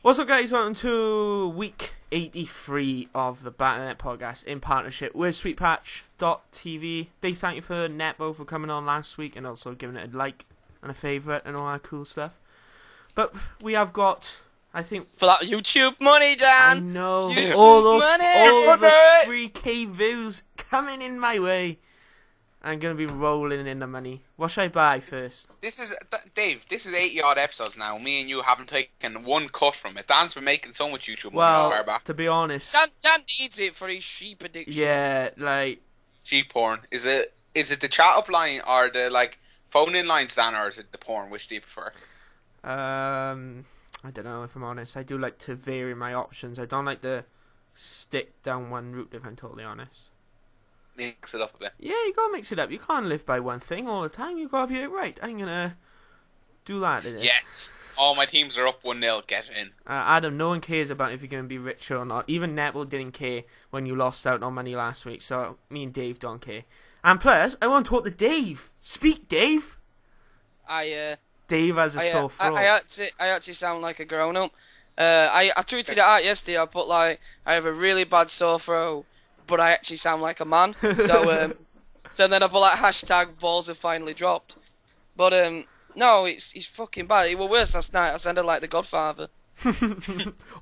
What's up, guys? Welcome to week 83 of the Banter Podcast in partnership with Sweetpatch.tv. Big thank you for Netbo for coming on last week and also giving it a like and a favourite and all that cool stuff. But we have got, I think... For that YouTube money, Dan! I know, YouTube all the 3k views coming in my way. I'm going to be rolling in the money. What should I buy first? Dave, this is 80 odd episodes now. Me and you haven't taken one cut from it. Dan's been making so much YouTube money well, far back. To be honest... Dan needs it for his sheep addiction. Yeah, like... Sheep porn. Is it the chat up line or the, phone-in lines, Dan, or is it the porn? Which do you prefer? I don't know, if I'm honest. I do like to vary my options. I don't like to stick down one route, if I'm totally honest. Mix it up a bit. Yeah, you gotta mix it up. You can't live by one thing all the time. You gotta be like, right, I'm gonna do that today. Yes. All my teams are up 1-0. Get in. Adam, no one cares about if you're gonna be rich or not. Even Netball didn't care when you lost out on money last week, so me and Dave don't care. And plus, I want to talk to Dave. Speak, Dave. Dave has a sore throat. I actually sound like a grown-up. I tweeted it out yesterday. I put, I have a really bad sore throat, but I actually sound like a man. So, so then I put, hashtag balls have finally dropped. But, no, it's fucking bad. It was worse last night. I sounded like the Godfather.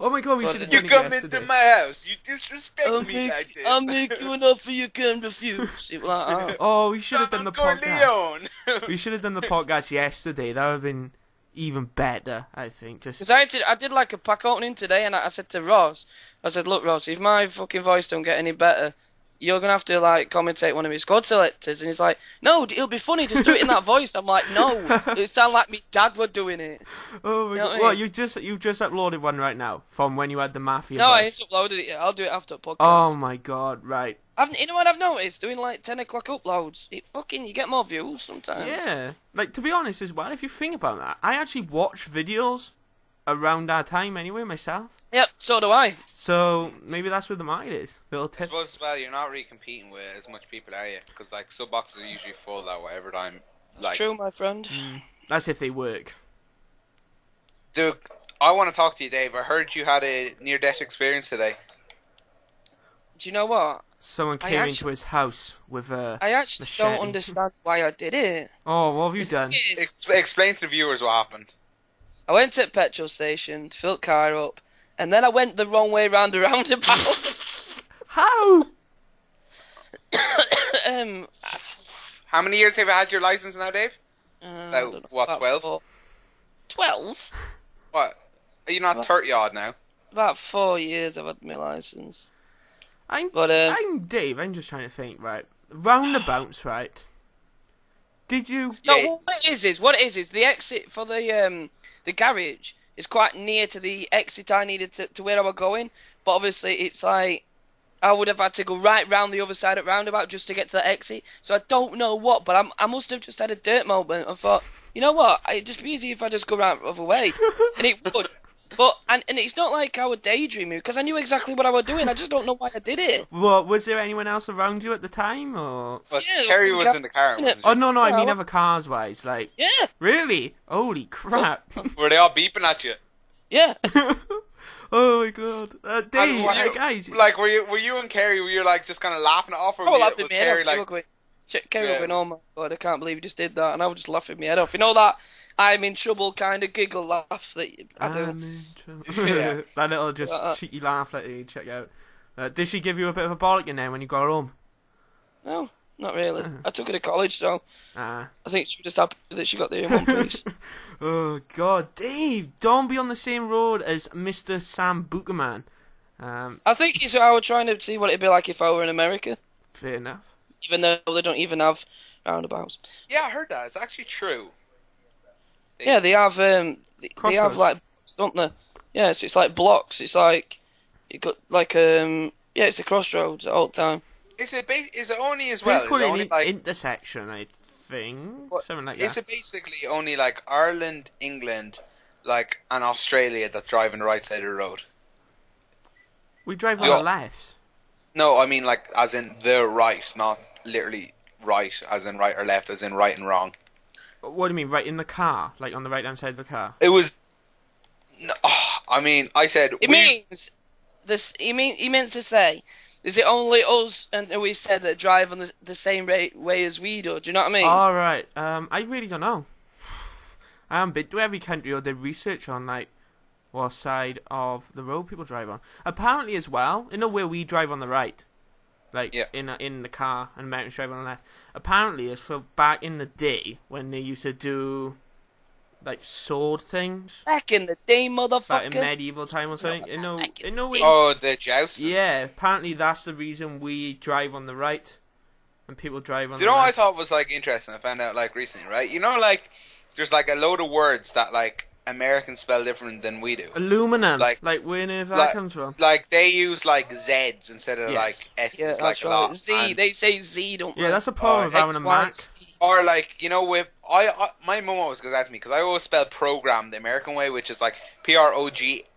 Oh my god, we should have done You it come yesterday. into my house. You disrespect me like this. I'll make you an offer you can refuse. It was like, oh. Oh, we should have done the podcast. Leon. We should have done the podcast yesterday. That would have been even better, I think. Because I did a pack opening today, and I said to Ross, I said, look, Ross, if my fucking voice don't get any better, you're going to have to, commentate one of his squad selectors. And he's like, no, it'll be funny, just do it in that voice. I'm like, no, it sounded like me dad were doing it. Oh my god. Well, you've just uploaded one right now, from when you had the Mafia No, voice. I ain't uploaded it yet. I'll do it after the podcast. Oh my god, right. You know what I've noticed? Doing, 10 o'clock uploads, you get more views sometimes. Yeah. To be honest as well, if you think about that, I actually watch videos around that time anyway, myself. Yep, so do I. So, maybe that's where the market is. Little I tip. suppose as well, you're not really competing with as much people, are you? Because, sub boxes are usually full at whatever time. It's true, my friend. That's if they work. Dude, I want to talk to you, Dave. I heard you had a near-death experience today. Do you know what? Someone came into his house with a I actually machete. don't understand why I did it. Oh, what have you done? Explain to the viewers what happened. I went to the petrol station to fill the car up, and then I went the wrong way round the roundabout. How? How many years have you had your license now, Dave? About 12? 12? What? Are you not 30 odd now? About 4 years I've had my license. I'm Dave, I'm just trying to think, right. Roundabouts, right. Did you... No, what it is the exit for the garage is quite near to the exit I needed to where I was going, but obviously it's I would have had to go right round the other side of roundabout just to get to the exit, so I don't know what, but I must have just had a dirt moment and thought, you know what, it'd just be easy if I just go right the other way, and it would. But, and it's not like I was daydreaming, because I knew exactly what I was doing, I just don't know why I did it. Well, was there anyone else around you at the time, or...? Well, Yeah, Kerry was in the car. Oh, no, I mean other cars-wise, Yeah. Really? Holy crap. Were they all beeping at you? Yeah. Oh my god. Dave, guys... Were you and Kerry, were you, just kind of laughing it off, or was was laughing my head Kerry, off. Kerry was going, oh my god, I can't believe you just did that, and I was just laughing my head off. You know that I'm in trouble kind of giggle laugh that I do. I'm in trouble. Yeah. That little just cheeky laugh that you check out. Did she give you a bit of a bollocking then when you got home? No, not really. I took her to college, so I think she was just happy that she got there in one piece. Oh god, Dave, don't be on the same road as Mr. Sam Buchaman. I think it's I was trying to see what it'd be like if I were in America. Fair enough. Even though they don't even have roundabouts. Yeah, I heard that. It's actually true. Yeah, they have blocks, don't they? Yeah, so it's like blocks. It's like you got it's a crossroads all the time. Is it only as well? It's called an intersection, I think. Something like that. Is it basically only Ireland, England, and Australia that drive on the right side of the road? We drive on the left. No, I mean as in the right, not literally right, as in right or left, as in right and wrong. What do you mean, right in the car? On the right-hand side of the car? It was... I mean, I said It means this. He meant to say, is it only us and we said that drive on the same way as we do? Do you know what I mean? All right. I really don't know. I haven't been to every country or did research on like what side of the road people drive on. Apparently, as well, you know where we drive on the right, like in the car, and Americans drive on the left. Apparently, it's for back in the day when they used to do like sword things. Back in the day, motherfucker. Back in medieval time or something. Oh, the jousting. Yeah, apparently that's the reason we drive on the right, and people drive on. Do you know what I thought was like interesting? I found out like recently, right? You know, like there's like a load of words that like Americans spell different than we do. Aluminum. Like where that comes from. Like they use like Z's instead of like S's. Yeah, like a right. lot. Z. They say Z, don't they? Yeah, that's a problem with having a Mac. Or like, you know, with my mum always goes at me because I always spell program the American way, which is like PROGRAM,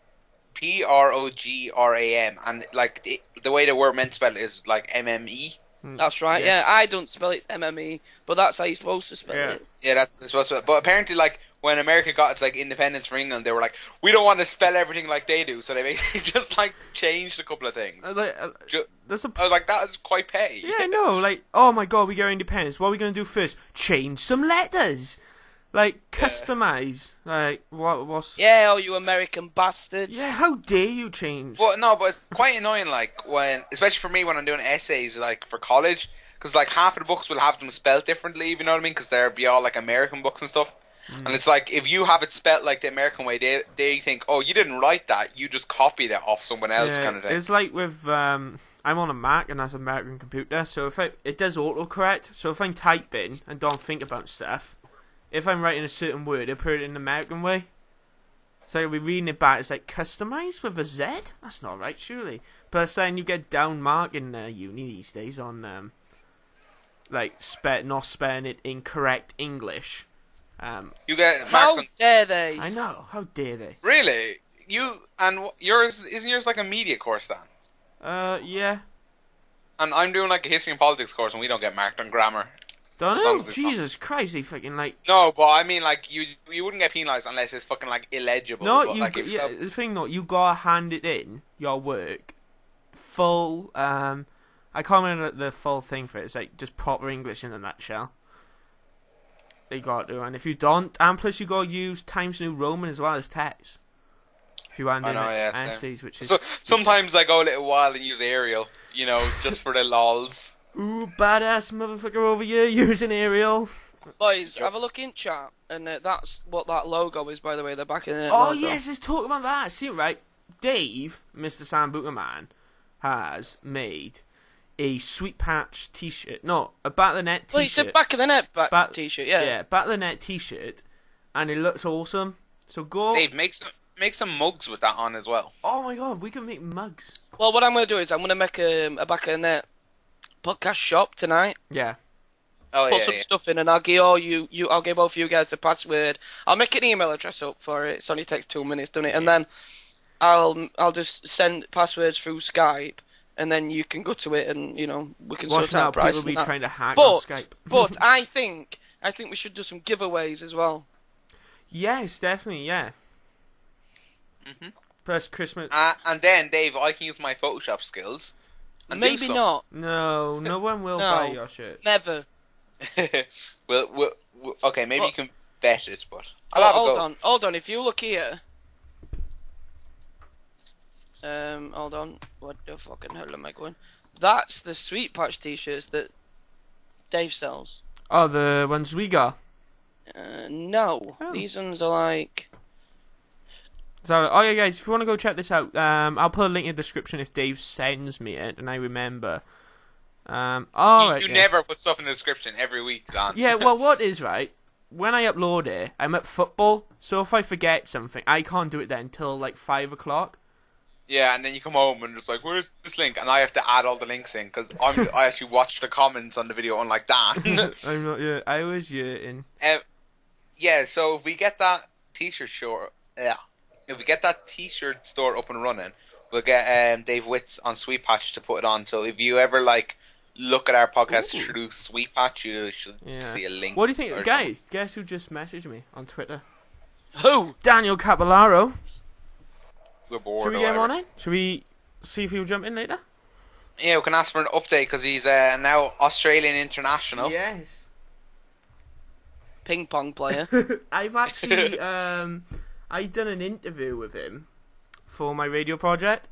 and like the way the word meant to spell it is like MME. That's right. Yes. Yeah, I don't spell it MME, but that's how you're supposed to spell it. Yeah, that's supposed to. But apparently, like when America got its like independence from England, they were like, we don't want to spell everything like they do, so they basically just like changed a couple of things. I was like, that is quite petty. Yeah, no, like, oh my god, we get our independence. What are we gonna do first? Change some letters, like customize. Like what's? Yeah, oh, you American bastards. Yeah, how dare you change? Well, no, but it's quite annoying. Like when, especially for me, when I'm doing essays, like for college, because like half of the books will have them spelled differently. You know what I mean? Because they'll be all like American books and stuff. And it's like, if you have it spelt like the American way, they think, oh, you didn't write that, you just copied it off someone else, kind of thing. It's like with, I'm on a Mac and that's an American computer, so if it does autocorrect, so if I'm typing and don't think about stuff, if I'm writing a certain word, I put it in the American way. So I'll be reading it back, it's like, customized with a Z? That's not right, surely. Plus then you get down mark in uni these days on, like, not spelling it in correct English. You get how dare they? I know, how dare they? Really? Isn't yours like a media course then? Yeah. And I'm doing like a history and politics course, and we don't get marked on grammar. Don't know. Jesus Christ, they fucking like. No, but I mean, like you wouldn't get penalised unless it's fucking like illegible. No, but, the thing though, you gotta hand it in your work, full. I can't remember the full thing for it. It's like just proper English in a nutshell. They got to, and if you don't, and plus you gotta use Times New Roman as well as text. If you hand in essays, which is so sometimes I go a little while and use Arial, you know, just for the lols. Ooh, badass motherfucker over here using Arial. Boys, have a look in chat, and that's what that logo is, by the way. They're back in it. Oh yes, let's talk about that. See, right, Dave, Mr. Sambuca Man, has made a Sweetpatch t-shirt. No, a Back of the Net t-shirt. Well, it's a Back of the Net t-shirt, yeah. Yeah, Back of the Net t-shirt, and it looks awesome. So go... Dave, make some mugs with that on as well. Oh my god, we can make mugs. Well, what I'm going to do is I'm going to make a Back of the Net podcast shop tonight. Yeah. Put some stuff in, and I'll give I'll give both of you guys the password. I'll make an email address up for it. It only takes 2 minutes, doesn't it? And then I'll just send passwords through Skype. And then you can go to it, and you know we can sort out price. People be trying to hack on Skype. But I think we should do some giveaways as well. Yes, definitely, yeah. Plus Christmas. And then Dave, I can use my Photoshop skills. And maybe not. No one will buy your shirt. Never. Well, okay, maybe you can bet it, but hold on. If you look here. Hold on. What the fucking hell am I going? That's the Sweetpatch t-shirts that Dave sells. Oh, the ones we got? No. Oh. These ones are like... So, oh yeah, guys, if you want to go check this out, I'll put a link in the description if Dave sends me it, and I remember. You never put stuff in the description every week, Dan. Yeah, well, what is, right? When I upload it, I'm at football, so if I forget something, I can't do it then until like 5 o'clock. Yeah, and then you come home and it's like, where's this link? And I have to add all the links in because I actually watch the comments on the video unlike Dan. I'm not. Yeah, I was in. Yeah, so if we get that t-shirt store, if we get that t-shirt store up and running, we'll get Dave Witts on Sweetpatch to put it on. So if you ever like look at our podcast through Sweetpatch, you should see a link. What do you think, guys? Guess who just messaged me on Twitter? Who? Daniel Capillaro. we're bored. Should we get him on it? Should we see if he'll jump in later? Yeah, we can ask for an update because he's now Australian international. Yes. Ping pong player. I've actually I've done an interview with him for my radio project,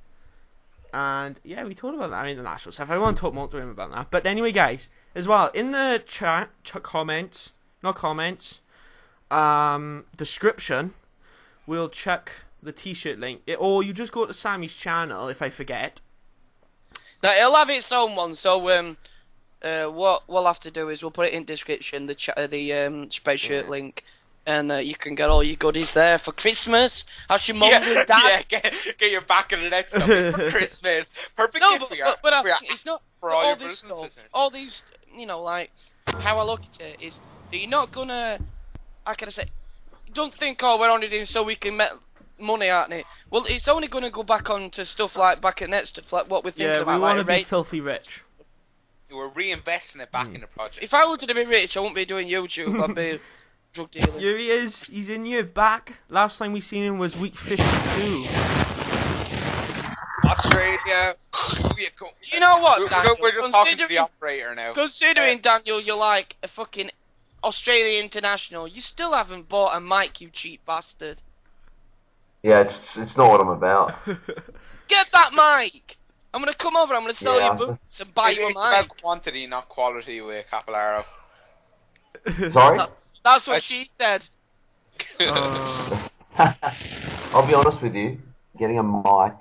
and yeah, we talked about that international stuff. I won't talk more to him about that. But anyway, guys, as well in the chat description, we'll check the t-shirt link, or you just go to Sammy's channel if I forget. Now it'll have its own one, so what we'll have to do is we'll put it in description, the spreadshirt link, and you can get all your goodies there for Christmas. Ask your mum and dad. Yeah, get your back of the net stuff for Christmas. Perfect gift for your, but I for your, think it's not for all your this business. stuff. All these, like how I look at it is that you're not gonna. How can I say? Don't think, oh, we're only doing so we can make money out of it. Well, it's only going to go back on to stuff like back at net stuff like what we're thinking about. Yeah, we want to like, be filthy rich. We're reinvesting it back in the project. If I wanted to be rich, I wouldn't be doing YouTube. I'd be drug dealer. Here he is. He's in your back. Last time we seen him was week 52. Australia. Do you know what, Daniel? We're just talking to the operator now. Considering, Daniel, you're like a fucking Australia international, you still haven't bought a mic, you cheap bastard. Yeah, it's not what I'm about. Get that mic! I'm gonna come over, I'm gonna sell you boots and buy you a It's about mic. quantity, not quality with Capillaro. Sorry? That's what she said. I'll be honest with you. Getting a mic.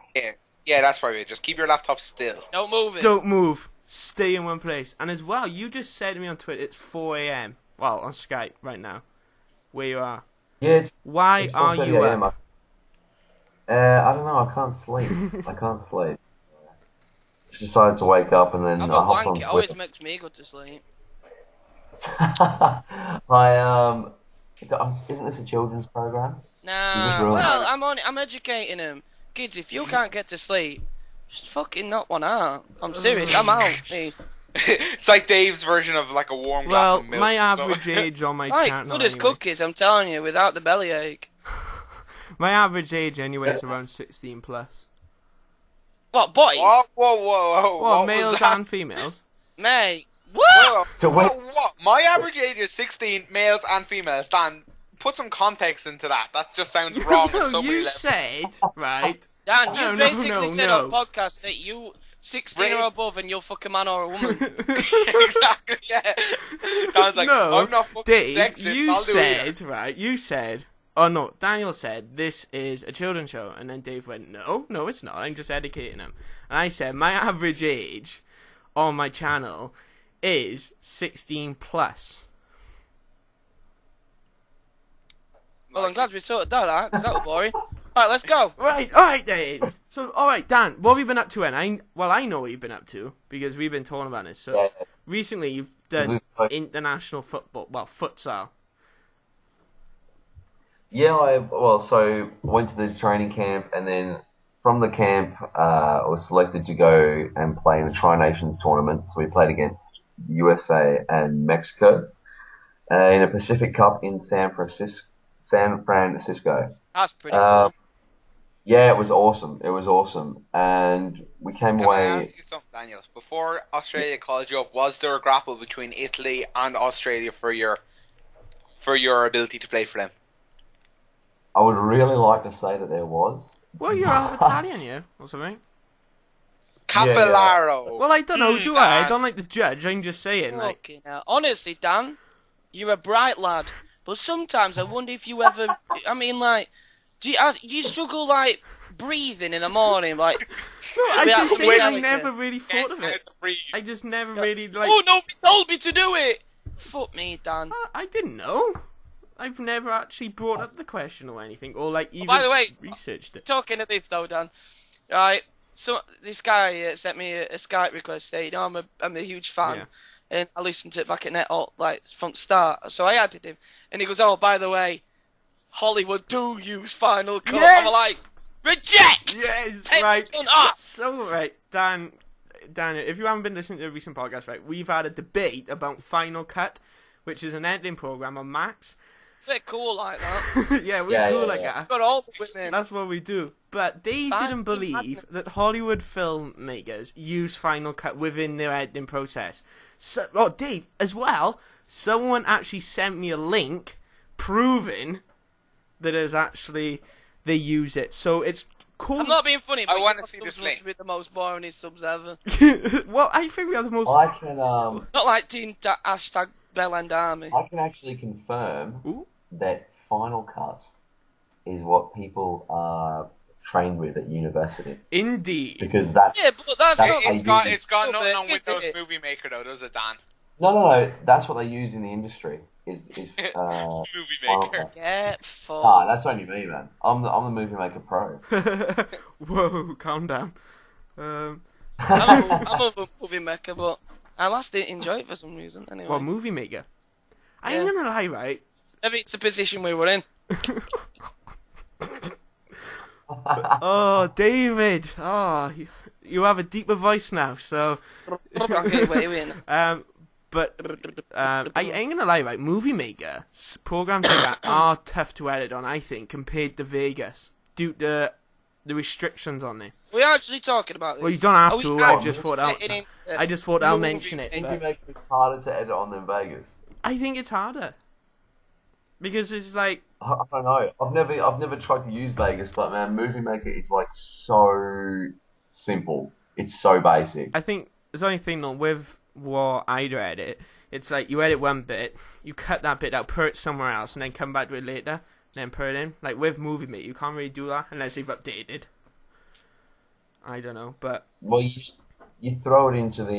Yeah, that's probably it. Just keep your laptop still. Don't move it. Don't move. Stay in one place. And as well, you just said to me on Twitter, it's 4 a.m. Well, on Skype right now. Where you are. Yeah. Why are you up? I don't know. I can't sleep. I can't sleep. Just decided to wake up and then Have I a hopped wank, on it always Twitter. makes me go to sleep. Isn't this a children's program? Nah, well, I'm educating them. Kids, if you can't get to sleep, just fucking knock one out. I'm serious, I'm out. Hey. It's like Dave's version of like a warm glass of milk. Well, my average age on my Right, channel good as anyway. cookies, I'm telling you, without the bellyache. My average age anyway is around 16 plus. What, boys? Whoa. Well, What males was that? and females. Mate, what? What? My average age is 16, males and females. Dan, put some context into that. That just sounds wrong on so many you levels. said, right? Dan, you basically said on no. podcast that you 16 or above and you'll fuck a man or a woman. Exactly, yeah. Dan's like, No, I'm not fucking Dave, sexist, you I'll do said, right, you said, oh no, Daniel said, this is a children's show, and then Dave went, no, it's not, I'm just educating him. And I said, my average age on my channel is 16 plus. Well, I'm glad we sorted that out, because that was boring. Alright, let's go. Right, alright then. So, alright, Dan, what have you been up to then? I know what you've been up to, because we've been talking about this. So, recently you've done international football, well, futsal. Yeah, so went to this training camp, and then from the camp, I was selected to go and play in a Tri-Nations tournament. So we played against USA and Mexico in a Pacific Cup in San Francisco. That's pretty cool. Yeah, it was awesome. And we came away. Can I ask you something, Daniel? Before Australia called you up, was there a grapple between Italy and Australia for your ability to play for them? I would really like to say that there was. Well, you're half Italian, yeah, or something. Capillaro. Well, I don't know, do I? I don't like to judge, I'm just saying, like... Fucking hell. Honestly, Dan, you're a bright lad. But sometimes I wonder if you ever... I mean, like... Do you struggle, like, breathing in the morning, like... No, I just say I delicate. never really thought of it. I just never really, like... Oh, nobody told me to do it! Fuck me, Dan. I didn't know. I've never actually brought up the question or anything, or, like, even by the way, researched it. Talking of this, though, Dan, right, so this guy sent me a Skype request saying, I'm a huge fan, and I listened to it back at net, like, from the start, so I added him, and he goes, oh, by the way, Hollywood do use Final Cut. Yes! I'm like, reject! Yes, Take right. it off! So, right, Dan, if you haven't been listening to the recent podcast, right, we've had a debate about Final Cut, which is an editing program on Macs, They're cool like that. Yeah, we're cool like that. Got all the women. That's what we do. But Dave didn't believe that Hollywood filmmakers use Final Cut within their editing process. So, Dave, as well, someone actually sent me a link proving that they use it. So it's cool. I'm not being funny, but I want to see this subs link. must be the most boring subs ever. Well, I think we are the most... I can Not like hashtag Bell and Army. I can actually confirm Ooh. that Final Cut is what people are trained with at university. Indeed. Because that's Yeah, but that's That's not... It's got No, nothing but on is Windows it? Movie Maker though, does it, Dan? no. That's what they use in the industry. Is Movie Final Maker. Cut. Get fucked. Nah, that's only me, man. I'm the Movie Maker Pro. Whoa, calm down. I'm a movie maker, but I last didn't enjoy it for some reason. Anyway, Well, movie maker. I ain't Yeah. gonna lie, right? maybe it's the position we were in. Oh, David. Oh, you have a deeper voice now, so... Okay, wait, wait. But I ain't gonna lie, right? Movie Maker programs like that are tough to edit on, I think, compared to Vegas, due to the restrictions on it. We're actually talking about this. Well, you don't have Are to. we I actually just thought I'll. getting into- I just thought I'll mention it. Movie But Maker is harder to edit on than Vegas. I think it's harder because it's like I don't know. I've never tried to use Vegas, but man, Movie Maker is like so simple. It's so basic. I think there's only thing though with what I edit. It's like you edit one bit, you cut that bit out, put it somewhere else, and then come back to it later, then put it in. Like with Movie Maker, you can't really do that unless they've updated. I don't know, but Well, you throw it into the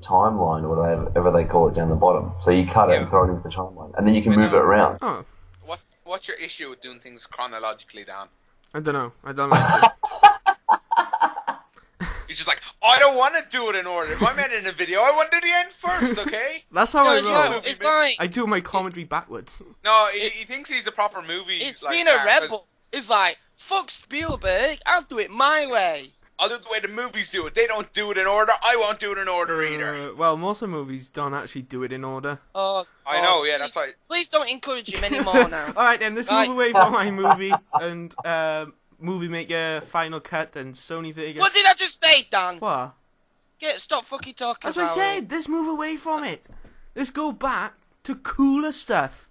timeline or whatever they call it down the bottom. So you cut it and throw it into the timeline, and then you can move it around. oh, What's your issue with doing things chronologically, Dan? I don't know. I don't like it. He's just like, I don't want to do it in order. If I'm editing a video, I want to do the end first, okay? That's how No, I it's, roll. like, it's like I do my commentary backwards. No, he thinks he's a proper movie. it's like, being a star, 'cause rebel. It's like fuck Spielberg. I'll do it my way. I'll do it the way the movies do it. They don't do it in order. I won't do it in order either. Well, most of the movies don't actually do it in order. I know, yeah, that's why. Please don't encourage him anymore now. All right, then let's Right. move away from my movie and Movie Maker, Final Cut, and Sony Vegas. What did I just say, Dan? What? Stop fucking talking That's what I about said. it. Let's move away from it. Let's go back to cooler stuff.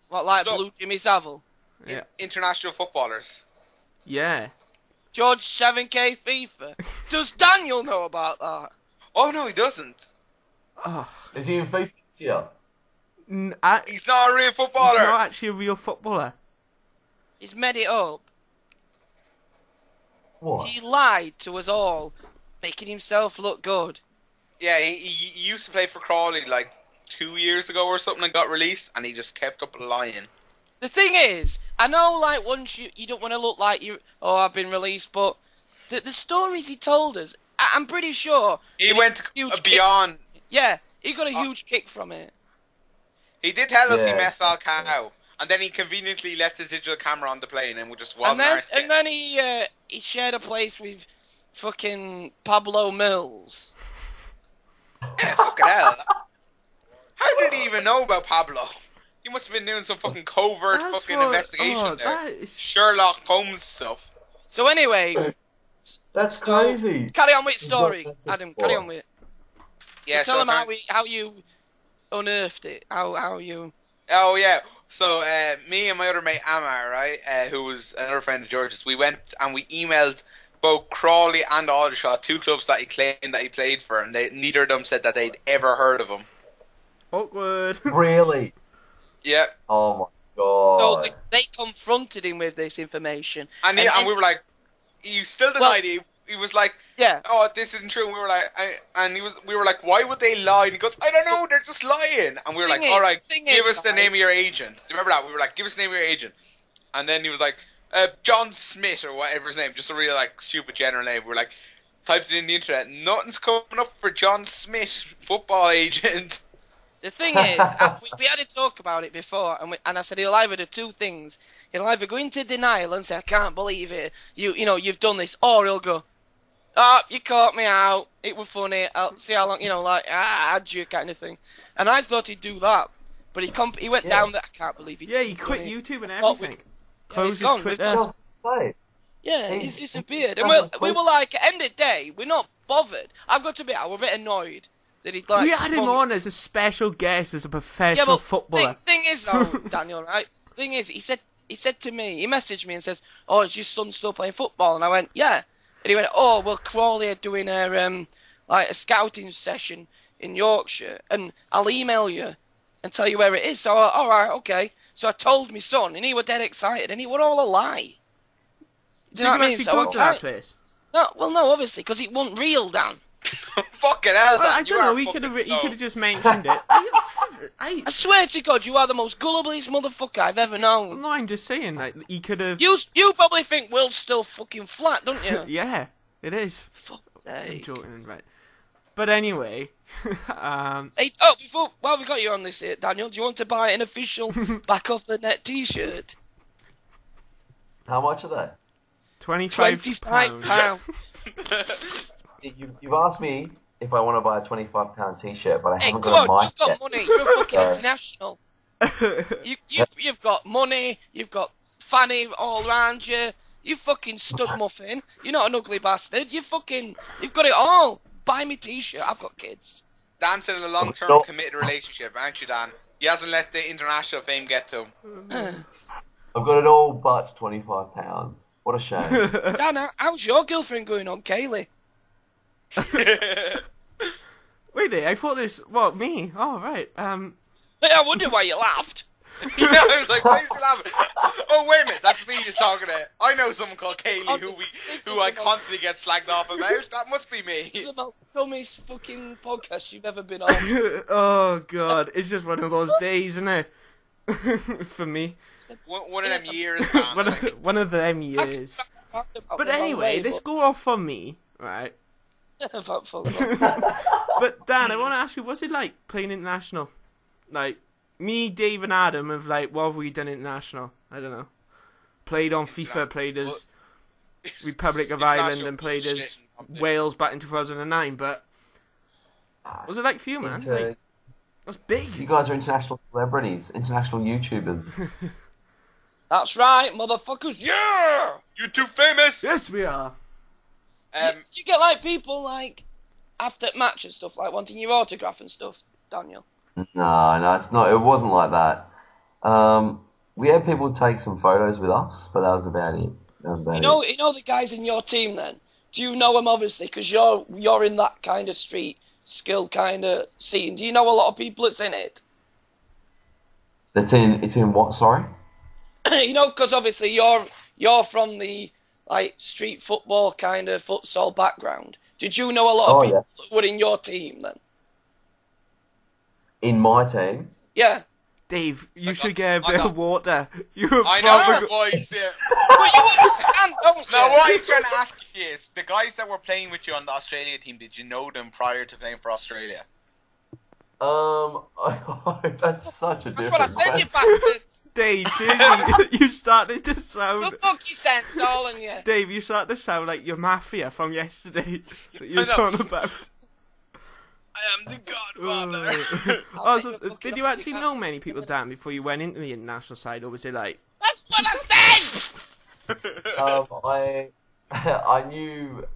What, like So- Blue Jimmy Savile? Yeah. International footballers. Yeah. George 7K FIFA. Does Daniel know about that? Oh, no, he doesn't. Oh, Is he in FIFA? Yeah. He's not a real footballer. He's not actually a real footballer. He's made it up. What? He lied to us all, making himself look good. Yeah, he used to play for Crawley like 2 years ago or something and got released, and he just kept up lying. The thing is, I know, like, once you don't want to look like I've been released, but the stories he told us, I'm pretty sure He went huge beyond. Yeah, he got a huge kick from it. He did tell us he Yeah. met Falcao, and then he conveniently left his digital camera on the plane and just wasn't And then he shared a place with fucking Pablo Mills. Yeah, fucking hell. How did he even know about Pablo? He must have been doing some fucking covert That's fucking what- investigation oh, there. that is- Sherlock Holmes stuff. So anyway, That's so, crazy. carry on with story, He's not Adam. Carry on with it. Yeah, So tell him apparently- how you unearthed it. How you. Oh yeah. So me and my other mate Amar, right, who was another friend of George's, we went and we emailed both Crawley and Aldershot, two clubs that he claimed that he played for, and neither of them said that they'd ever heard of him. Awkward. Really? Yeah. Oh my god. So they confronted him with this information. And then- we were like, he still denied it. He was like, Yeah. oh, this isn't true. And we were like, we were like, why would they lie? And he goes, I don't know, they're just lying. And we were like, Thing all is- right, thing give is, us the right? name of your agent. Do you remember that? We were like, give us the name of your agent. And then he was like, John Smith or whatever his name, just a real like stupid general name. We were like, typed it in the internet, nothing's coming up for John Smith, football agent. The thing is, we had to talk about it before, and I said he'll either do two things. He'll either go into denial and say, I can't believe it, you know, you've done this, or he'll go, oh, you caught me out, it was funny, I'll see how long, you know, like, I had you kind of thing. And I thought he'd do that. But he went down there. I can't believe he. Yeah, he quit YouTube and Oh, everything. he's Closed his gone. Twitter. Yeah, he's disappeared. And we were like, end of day, we're not bothered. I've got to admit, I was a bit annoyed that he'd like. We had him on as a special guest, as a professional yeah, but footballer. Thing is, though, Daniel, right? Thing is, he said to me, he messaged me and says, "Oh, is your son still playing football?" And I went, "Yeah." And he went, "Oh, well, Crawley are doing a scouting session in Yorkshire, and I'll email you and tell you where it is." So, all right, okay. So I told my son, and he was dead excited, and he was all a lie. Did you actually go to that place? No, well, no, obviously, because it wasn't real, Dan. Fucking hell, Well, I Dan, don't you know. are He could fucking have just mentioned it. I swear to God, you are the most gulliblest motherfucker I've ever known. No, I'm just saying, like, he could have. You probably think Will's still fucking flat, don't you? Yeah, it is. Fuck's I'm sake. joking, right? But anyway, Hey, while we got you on this here, Daniel, do you want to buy an official back off the net T-shirt? How much are they? £25. You've asked me if I want to buy a £25 T-shirt, but I Hey, haven't come got a on, mic you've got yet. money. You're fucking international. You've got money. You've got fanny all around you. You fucking stud muffin. You're not an ugly bastard. You've got it all. Buy me T-shirt. I've got kids. Dan's in a long-term committed relationship, aren't you, Dan? He hasn't let the international fame get to him. I've got it all but £25. What a shame. Dan, how's your girlfriend going on, Kaylee? wait a minute, I thought this. What, me? Oh, right. Hey, I wonder why you laughed. Yeah, I was like, why is he laughing? Oh, wait a minute, that's me just talking to. I know someone called Kaylee who I constantly get slagged off about. That must be me. It's the most dumbest fucking podcast you've ever been on. Oh, God. It's just one of those days, isn't it? For me. One of them years, Dan. One of them years. But anyway, let's go off on me, right? But Dan, I want to ask you, what's it like playing international? Like, me, Dave, and Adam have what have we done international? I don't know. Played on FIFA, played as Republic of Ireland, and played as Wales back in 2009. But what was it like for you, man? That's big. You guys are international celebrities, international YouTubers. That's right, motherfuckers. Yeah. You too famous. Yes, we are. Do you get people after match and stuff wanting your autograph and stuff, Daniel? No, it's not. It wasn't like that. We had people take some photos with us, but that was about it. You know the guys in your team then? Do you know them obviously because you're in that kind of street skill kind of scene? Do you know a lot of people that's in it? It's in what? Sorry. Because obviously you're from the street football kind of futsal background. Did you know a lot of people that were in your team then? In my team? Yeah. Dave, you should get a bit of water. I know, boys. Yeah. But you understand, don't you? No, what he's trying to ask you is, the guys that were playing with you on the Australia team, did you know them prior to playing for Australia? That's such a different That's what I said, you bastards. Dave, seriously, you started to sound... Good fuck you sense, all in you. Dave, you started to sound like your mafia from yesterday that you were talking about. I am the Godfather. So did you actually know many people, Dan, before you went into the international side, or was it like... That's what I said! I knew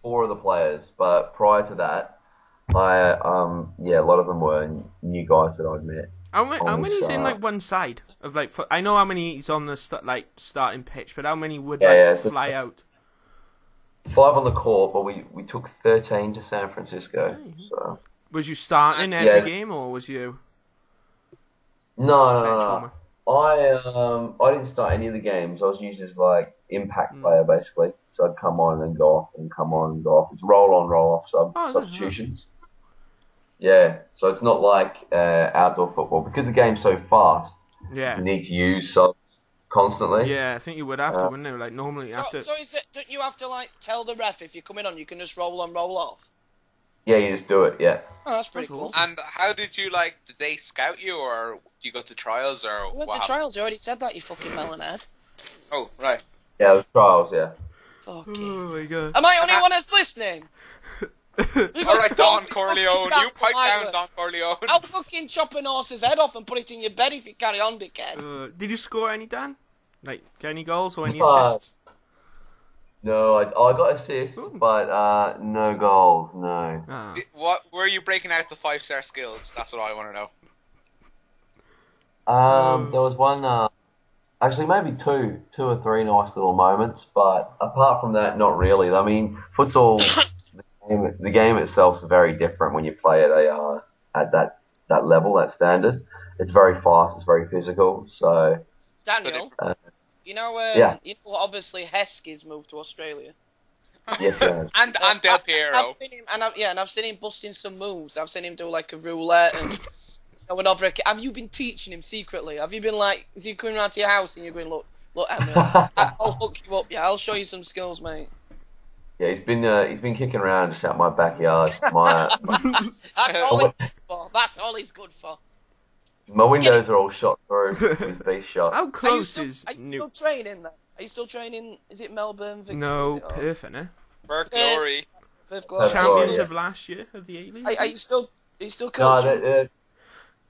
4 of the players, but prior to that, a lot of them were new guys that I'd met. How many's in one side of I know how many's on the starting pitch, but how many would fly out? 5 on the court, but we took 13 to San Francisco. So. Was you starting every game, or was you? No. I didn't start any of the games. I was used as impact player basically. So I'd come on and go off, and come on and go off. It's roll on, roll off substitutions. Yeah, so it's not like outdoor football because the game's so fast. Yeah, you need to use subs constantly. Yeah, I think you would have to, wouldn't you? Normally you have to. So is it? Don't you have to tell the ref if you're coming on? You can just roll on, roll off. Yeah, you just do it. Yeah. Oh, that's pretty cool. Awesome. And how did you Did they scout you, or did you go to trials, or we went to trials. You already said that, you fucking melonhead. Oh, right. Yeah, it was trials. Yeah. Fucking. Oh my god. Am I the only one that's listening? Alright, Don Corleone. You pipe down, Don Corleone. I'll fucking chop an horse's head off and put it in your bed if you carry on, dickhead. Did you score any, Dan? Like, get any goals or any Uh, assists? No, I got assists, but no goals, no. Ah. What were you breaking out the 5-star skills? That's what I want to know. There was one, actually maybe two or three nice little moments, but apart from that, not really. I mean, futsal, the game itself is very different when you play it at that level, that standard. It's very fast, it's very physical, so... Daniel, you know, obviously Heskey's moved to Australia. Yes, yes. And Del Piero. I've seen him busting some moves. I've seen him do like a roulette and going over. Have you been teaching him secretly? Have you been like, is he coming around to your house and you're going, look, Emily, I'll hook you up. Yeah, I'll show you some skills, mate. Yeah, he's been kicking around just out my backyard. That's all he's good for. My windows are all shot through with his beast shot. How close Are is you still New... training there? Are you still training? Is it Melbourne? Victoria, No, is it, or- Perth, innit? Perth Glory. Perth Glory. Champions yeah. of last year of the A-League. Are you still No, coaching?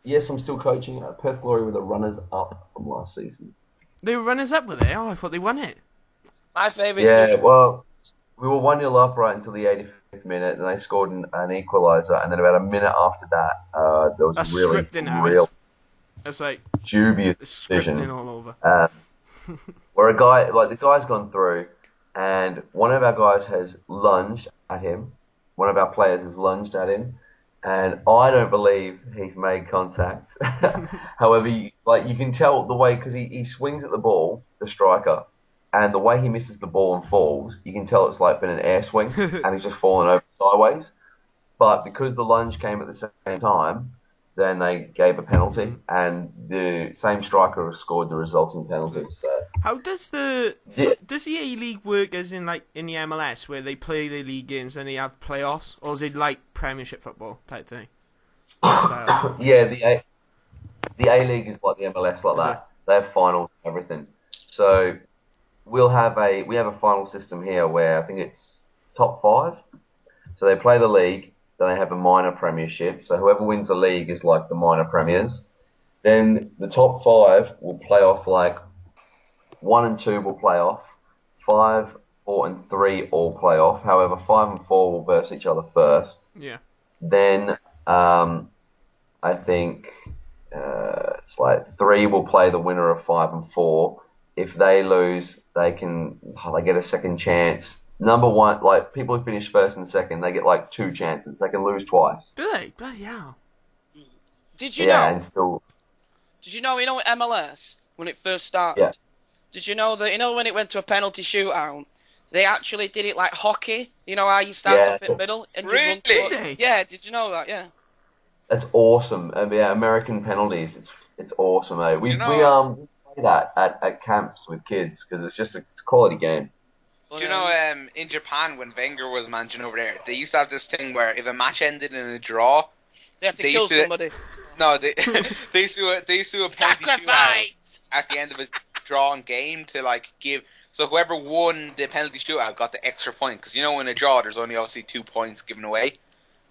yes, I'm still coaching Perth Glory with the runners-up from last season. They were runners-up, were they? Oh, I thought they won it. My favourite. Yeah, well, we were 1-0 up right until the 85th minute, and they scored an equaliser, and then about a minute after that, there was That's a really scripting now. real It's like dubious scripting decision. all over. Where the guy's gone through, and one of our guys has lunged at him. One of our players has lunged at him, and I don't believe he's made contact. However, you can tell the way, because he swings at the ball, the striker, and the way he misses the ball and falls, you can tell it's like been an air swing, and he's just fallen over sideways. But because the lunge came at the same time, then they gave a penalty, and the same striker has scored the resulting penalty. So. How does the A-League work as in like in the MLS where they play the league games and they have playoffs, or is it like Premiership football type thing? So, Yeah, the A-League is like the MLS like that. They have finals and everything. So we have a final system here where I think it's top 5. So they play the league, then they have a minor premiership. So whoever wins the league is like the minor premiers. Then the top 5 will play off, like 1 and 2 will play off, 5, 4 and 3 all play off. However, 5 and 4 will verse each other first. yeah. Then I think it's like 3 will play the winner of 5 and 4. If they lose, they get a second chance. Number 1, like people who finish first and second, they get like 2 chances. They can lose twice. Do they? Bloody hell. Did you Yeah, know? and still. Did you know MLS when it first started? Yeah. Did you know that when it went to a penalty shootout, they actually did it like hockey? You know how you start Yeah. off in the middle and you Really? run Did they? Yeah. Did you know that? Yeah. That's awesome. And yeah, American penalties. It's awesome, eh? We You know- we play that at camps with kids because it's just a quality game. Do you know, in Japan, when Wenger was managing over there, they used to have this thing where if a match ended in a draw, They have to they kill used to- somebody. no, they they used to do a penalty shootout Sacrifice! at the end of a drawn game to like give. So whoever won the penalty shootout got the extra point, because in a draw there's only obviously 2 points given away.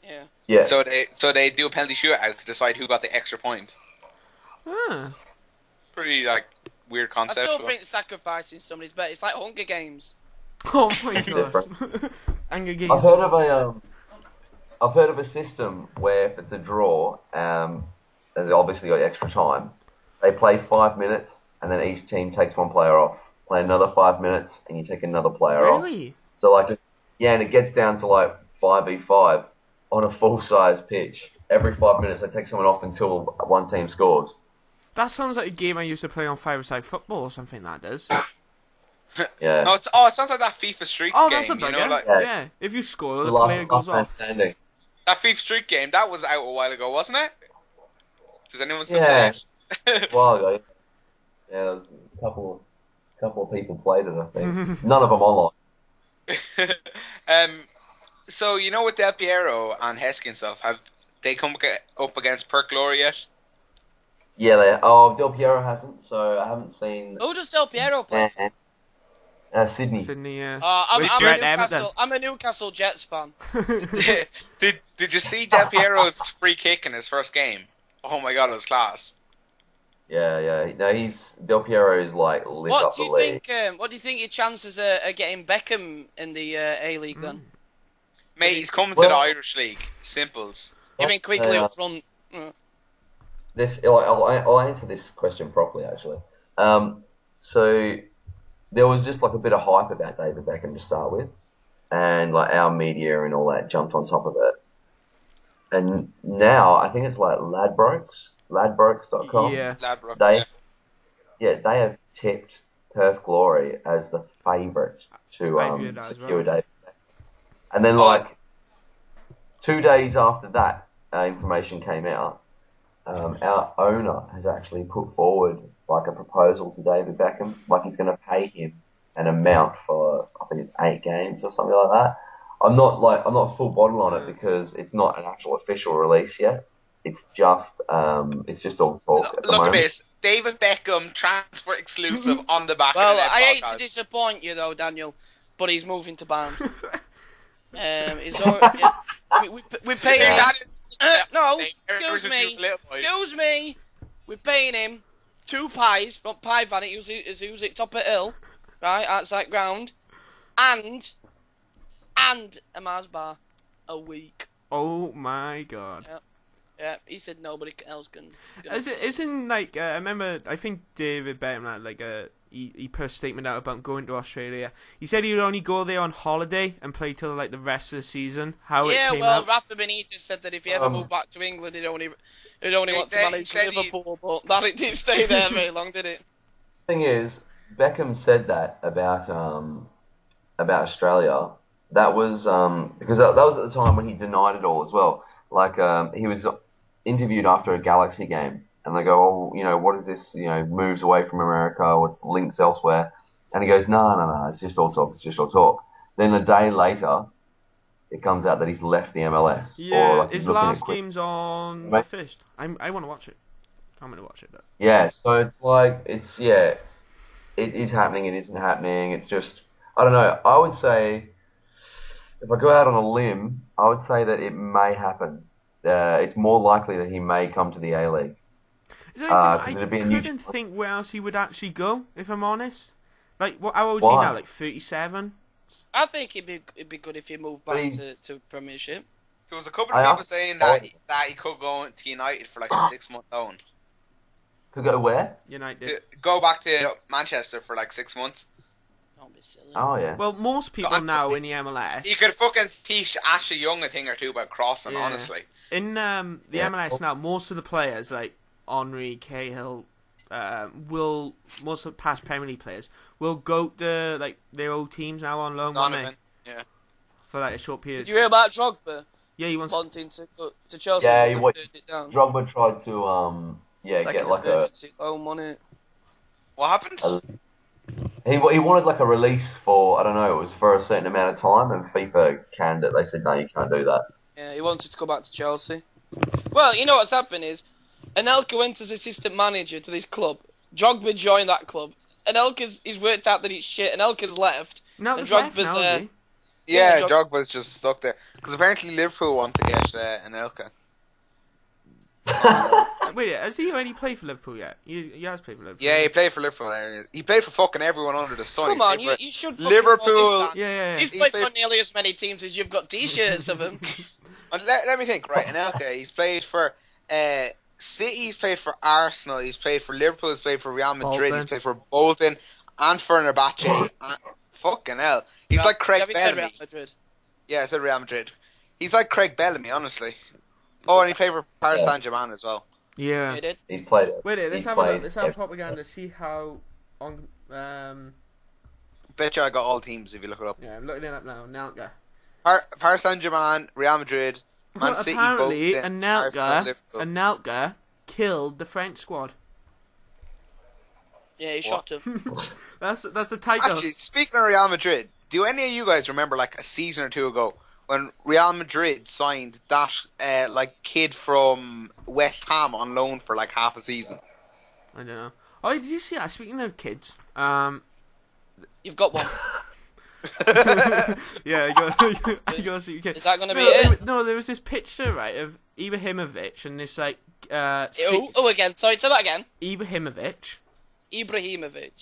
Yeah. Yeah. So they do a penalty shootout to decide who got the extra point. Ah. Pretty like weird I concept. still but- think sacrificing somebody's better. It's like Hunger Games. Oh my god. Different. Anger Games. I've heard of a system where if it's a draw, and they obviously got extra time, they play 5 minutes and then each team takes one player off. Play another 5 minutes and you take another player off. Really? So and it gets down to like 5v5 on a full-size pitch. Every 5 minutes they take someone off until one team scores. That sounds like a game I used to play on 5-a-side football or something, that does. Yeah. No, it sounds like that FIFA Street Oh, game. that's a bugger. Like Yeah. If you score, the last player goes man off. standing. that FIFA Street game that was out a while ago, wasn't it? Does anyone still Yeah. play A it? while ago. Yeah, there was a couple of people played it, I think. None of them online. So with Del Piero and Heskey and stuff, have they come up against Perth Glory yet? Yeah, Del Piero hasn't, so I haven't seen. Who does Del Piero play? Sydney. Sydney, yeah. I'm a Newcastle Jets fan. Did you see Del Piero's free kick in his first game? Oh my god, it was class. Yeah. No, Del Piero is like lit up the league. What do you think your chances are getting Beckham in the A-League then? Mate, he's coming to the Irish League. Simples. You mean quickly up front? I'll answer this question properly, actually. So there was just like a bit of hype about David Beckham to start with, and like our media and all that jumped on top of it. And now I think it's like ladbrokes.com. Yeah, Ladbrokes. They have tipped Perth Glory as the favourite to secure David Beckham. And then like 2 days after that information came out, our owner has actually put forward like a proposal to David Beckham, like he's going to pay him an amount for, I think it's 8 games or something like that. I'm not full bottle on it because it's not an actual official release yet. It's just all talk at the moment. Look at this, David Beckham transfer exclusive on the back. Well, of the I hate podcast. to disappoint you though, Daniel, but he's moving to Barnes. We pay him. No, excuse me. We're paying him 2 pies from Pie Van at Uzik top of hill, right, outside ground, and a Mars bar a week. Oh my god. Yeah, he said nobody else can. Isn't like I remember? I think David Beckham had like he put a statement out about going to Australia. He said he would only go there on holiday and play till like the rest of the season. Rafa Benitez said that if he ever moved back to England, he'd only want to manage Liverpool, but that it didn't stay there very long, did it? Thing is, Beckham said that about Australia. That was because that was at the time when he denied it all as well. Like he was interviewed after a Galaxy game, and they go, "Oh, what is this? Moves away from America, what's links elsewhere?" And he goes, "No, it's just all talk. It's just all talk." Then a day later, it comes out that he's left the MLS. Yeah, his last game's on the 1st. I want to watch it. I'm going to watch it though. Yeah, so it's like it is happening. It isn't happening. It's just I don't know. I would say, if I go out on a limb, I would say that it may happen. It's more likely that he may come to the A-League. I couldn't think where else he would actually go, if I'm honest. Like, how old is he now? Like 37? I think it'd be good if he moved back to Premiership. There was a couple of people saying that he could go to United for like a 6-month loan. Could go where? United. Go back to Manchester for like 6 months. Don't be silly. Oh, yeah. Well, most people now in the MLS... You could fucking teach Ashley Young a thing or two about crossing, honestly. In the MLS now, most of the players, like Henry, Cahill, most of the past Premier League players, will go to like their old teams now on loan, won't they? Yeah. For like a short period. Did you hear about Drogba? Yeah, he wants wanting to go to Chelsea. Yeah, Drogba tried to get like a emergency loan money. What happened? He wanted like a release for, I don't know, it was for a certain amount of time, and FIFA canned it. They said, no, you can't do that. Yeah, he wanted to go back to Chelsea. Well, you know what's happened is, Anelka went as assistant manager to this club. Drogba joined that club. He's worked out that it's shit. Anelka's left. No, and Drogba's there. Yeah, Drogba's just stuck there. Because apparently Liverpool want to get Anelka. Wait, has he already played for Liverpool yet? He has played for Liverpool. Yeah, he played for Liverpool. He played for fucking everyone under the sun. Come on, you should Liverpool. Yeah. He's played for nearly as many teams as you've got T-shirts of him. Let me think, right? Anelka, he's played for City, he's played for Arsenal, he's played for Liverpool, he's played for Real Madrid, he's played for Bolton, and for Fenerbahce. Fucking hell. He's like Craig Bellamy. Real Madrid? Yeah, I said Real Madrid. He's like Craig Bellamy, honestly. Oh, and he played for Paris Saint-Germain as well. Yeah. He did. He's played it. Wait, let's have a look. Let's have propaganda. See how Bet you I got all teams if you look it up. Yeah, I'm looking it up now. Anelka. Paris Saint-Germain, Real Madrid, Man City, apparently, Bolton, Anelka killed the French squad. Yeah, he shot him. That's the title. Actually, speaking of Real Madrid, do any of you guys remember like a season or two ago when Real Madrid signed that kid from West Ham on loan for like half a season? I don't know. Oh, did you see that? Speaking of kids, Yeah, You've got one. Yeah, I got see. Is that going to be it? No, there was this picture, right, of Ibrahimovic and this like Again. Sorry, say that again. Ibrahimovic,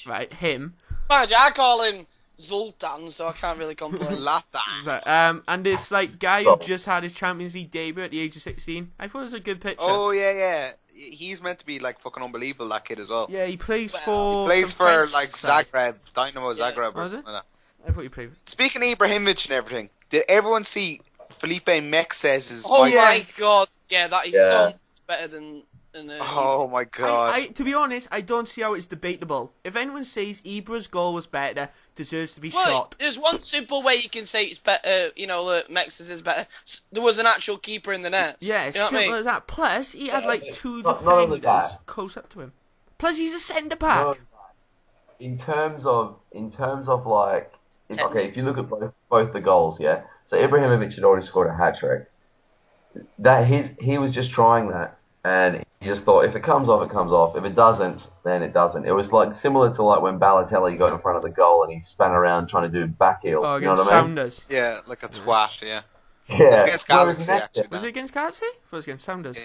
Right, him. Mind you, I call him Zoltan, so I can't really complain. Zlatan. And this like guy who just had his Champions League debut at the age of 16. I thought it was a good picture. Oh yeah. He's meant to be like fucking unbelievable, that kid as well. Yeah, he plays He for plays some for French like side. Zagreb, Dynamo Zagreb or Was it? something like that. I thought he played. Speaking of Ibrahimovic and everything, did everyone see Felipe Mexes' Oh fight? my god, yeah, that is so much better than Oh my god. To be honest, I don't see how it's debatable. If anyone says Ibra's goal was better, deserves to be shot. There's one simple way you can say it's better, that Mex's is better. There was an actual keeper in the net. Yeah, you know what simple I mean? as that. Plus, he had like two not only defenders that. close up to him. Plus, he's a centre back. In terms of like, if you look at both the goals, yeah. So Ibrahimovic had already scored a hat trick. He was just trying that, and he just thought if it comes off, it comes off. If it doesn't, then it doesn't. It was like similar to like when Balotelli got in front of the goal and he span around trying to do back heel. Oh, you know against what I mean? Sounders. Yeah, like a twat, yeah. Yeah. It was against Galaxy, actually. Was it against Galaxy? I thought it was against Sounders.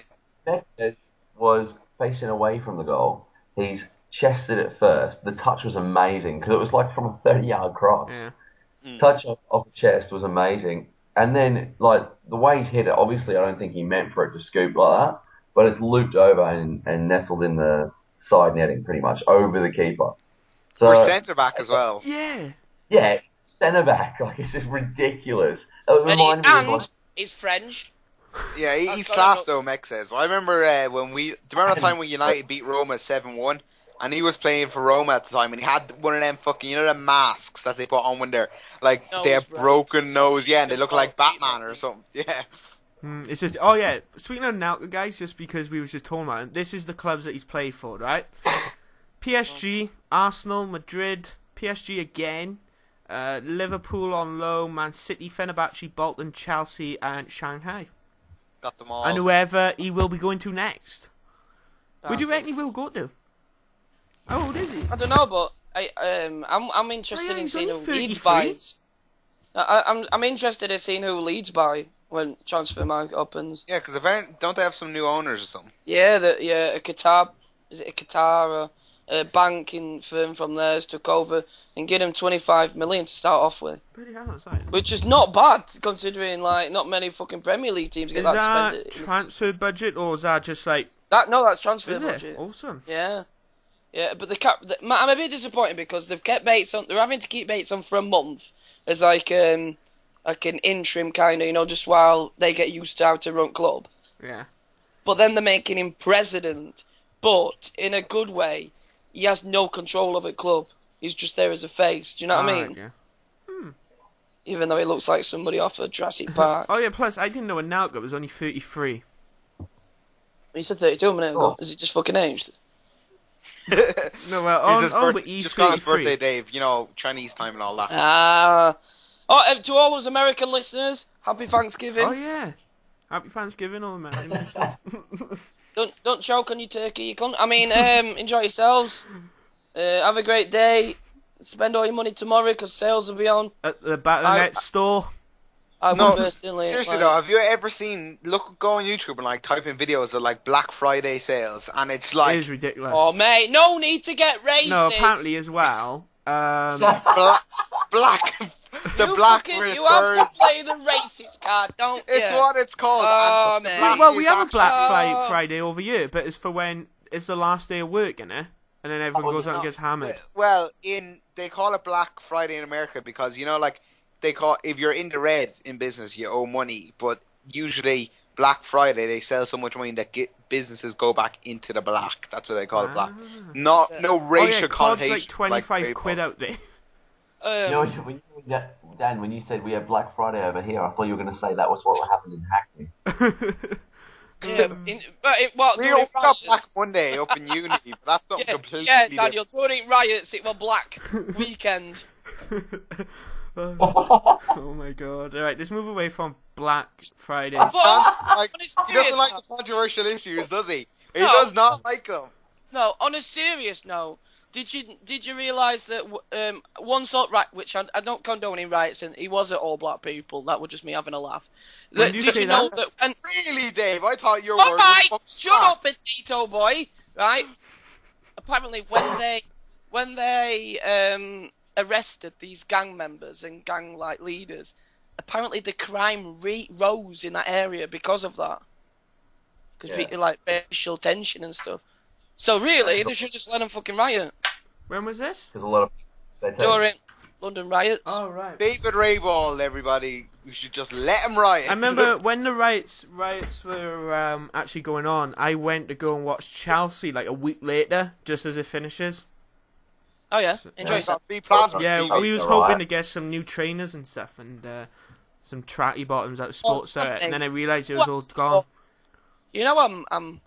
Mexes was facing away from the goal. He's chested it first. The touch was amazing because it was like from a 30-yard cross. Yeah. Touch off the chest was amazing. And then, like, the way he's hit it, obviously I don't think he meant for it to scoop like that, but it's looped over and nestled in the side netting pretty much, over the keeper. So, For centre-back as well. Yeah. yeah, centre-back, like, it's just ridiculous. It reminded me of, like, he's French. Yeah, he's That's class gotta though, Mexes. I remember do you remember the time when United beat Roma 7-1? And he was playing for Roma at the time, and he had one of them fucking, the masks that they put on when they're, like, they have broken nose, yeah, and they look like Batman or something, yeah. It's just, speaking of Nauka, guys, just because we were just talking about it, this is the clubs that he's played for, right? PSG, Arsenal, Madrid, PSG again, Liverpool on loan, Man City, Fenerbahce, Bolton, Chelsea, and Shanghai. Got them all. And whoever he will be going to next. Where do you reckon he will go to? How old is he? I don't know, but I'm interested in he's seeing who only Leeds 33. buys. I'm interested in seeing who Leeds buy when transfer market opens. Yeah, because apparently, don't they have some new owners or something? Yeah, a Qatar, is it a Qatar or a banking firm from there has took over and get him 25 million to start off with. Pretty hell, that's like... Which is not bad considering like not many fucking Premier League teams get Is that that to spend it. transfer budget or is that just like... That's transfer Is budget. it? Awesome. Yeah. Yeah, but I'm a bit disappointed because they've kept Bates on. They're having to keep Bates on for a month as like an interim kind of, just while they get used to how to run club. Yeah. But then they're making him president, but in a good way. He has no control of a club. He's just there as a face. Do you know what I mean? Yeah. Even though he looks like somebody off of Jurassic Park. Oh yeah, plus I didn't know Anelka was only 33. He said 32 a minute ago. Is it just fucking aged? No, well, but he's just got his 33. birthday, Dave. Chinese time and all that. To all those American listeners, happy Thanksgiving. Oh yeah. Happy Thanksgiving, all the men. Don't choke on your turkey, you cunt. I mean, enjoy yourselves. Have a great day. Spend all your money tomorrow because sales will be on. At the Battle.net store. Seriously though, have you ever seen? Go on YouTube and type in videos of Black Friday sales, and it's like It is ridiculous. Oh mate, no need to get racist. No, apparently as well. black. You have to play the racist card, don't you? It's what it's called. Oh, and man. Well, we have a Black Oh. Friday over here, but it's for when it's the last day of work, innit? And then everyone goes out and gets hammered. Well, they call it Black Friday in America because they call if you're in the red in business, you owe money. But usually Black Friday they sell so much money that businesses go back into the black. That's what they call it, black. No racial COD's connotation. like 25 quid out there. Dan, when you said we have Black Friday over here, I thought you were going to say that was what happened in Hackney. We all got Black Monday up in uni, but that's something completely different. Daniel, during riots it was Black Weekend. Oh my god. Alright, let's move away from Black Friday. He doesn't like the controversial issues, does he? He does not like them. No, on a serious note, Did you realise that one sort right, which I don't condone in riots, and he was at all black people. That was just me having a laugh. When did you say know that? and, Really, Dave? I thought your all word right, was shut up, Benito boy. Right? Apparently, when they arrested these gang members and gang leaders, apparently the crime rose in that area because of that. Because people like racial tension and stuff. So really, they should just let them fucking riot. When was this? Because a lot of During London riots. Oh, right. David Rayball, everybody. We should just let him riot. I remember when the riots were actually going on, I went to go and watch Chelsea like a week later, just as it finishes. Oh yeah, enjoy yourself. Yeah, we was hoping to get some new trainers and stuff, and some tracky bottoms at the sports center, and then I realised it was all gone. You know I'm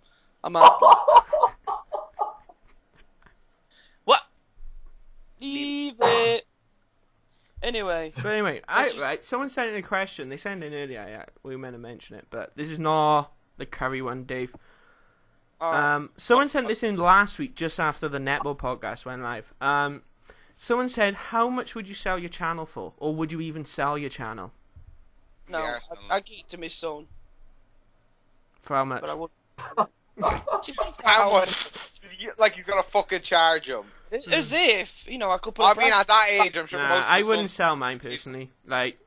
What? Leave it. Anyway. But anyway, someone sent in a question. They sent in earlier. Yeah, we meant to mention it, but this is not the curry one, Dave. Someone sent this in last week, just after the Netball podcast went live. Someone said, "How much would you sell your channel for, or would you even sell your channel?" No, I'd give it to my son. For how much? But I would. How much? Like you're gonna fucking charge him? As if I could put. I mean, at that age, I'm sure. Nah, I wouldn't sell mine personally. Like,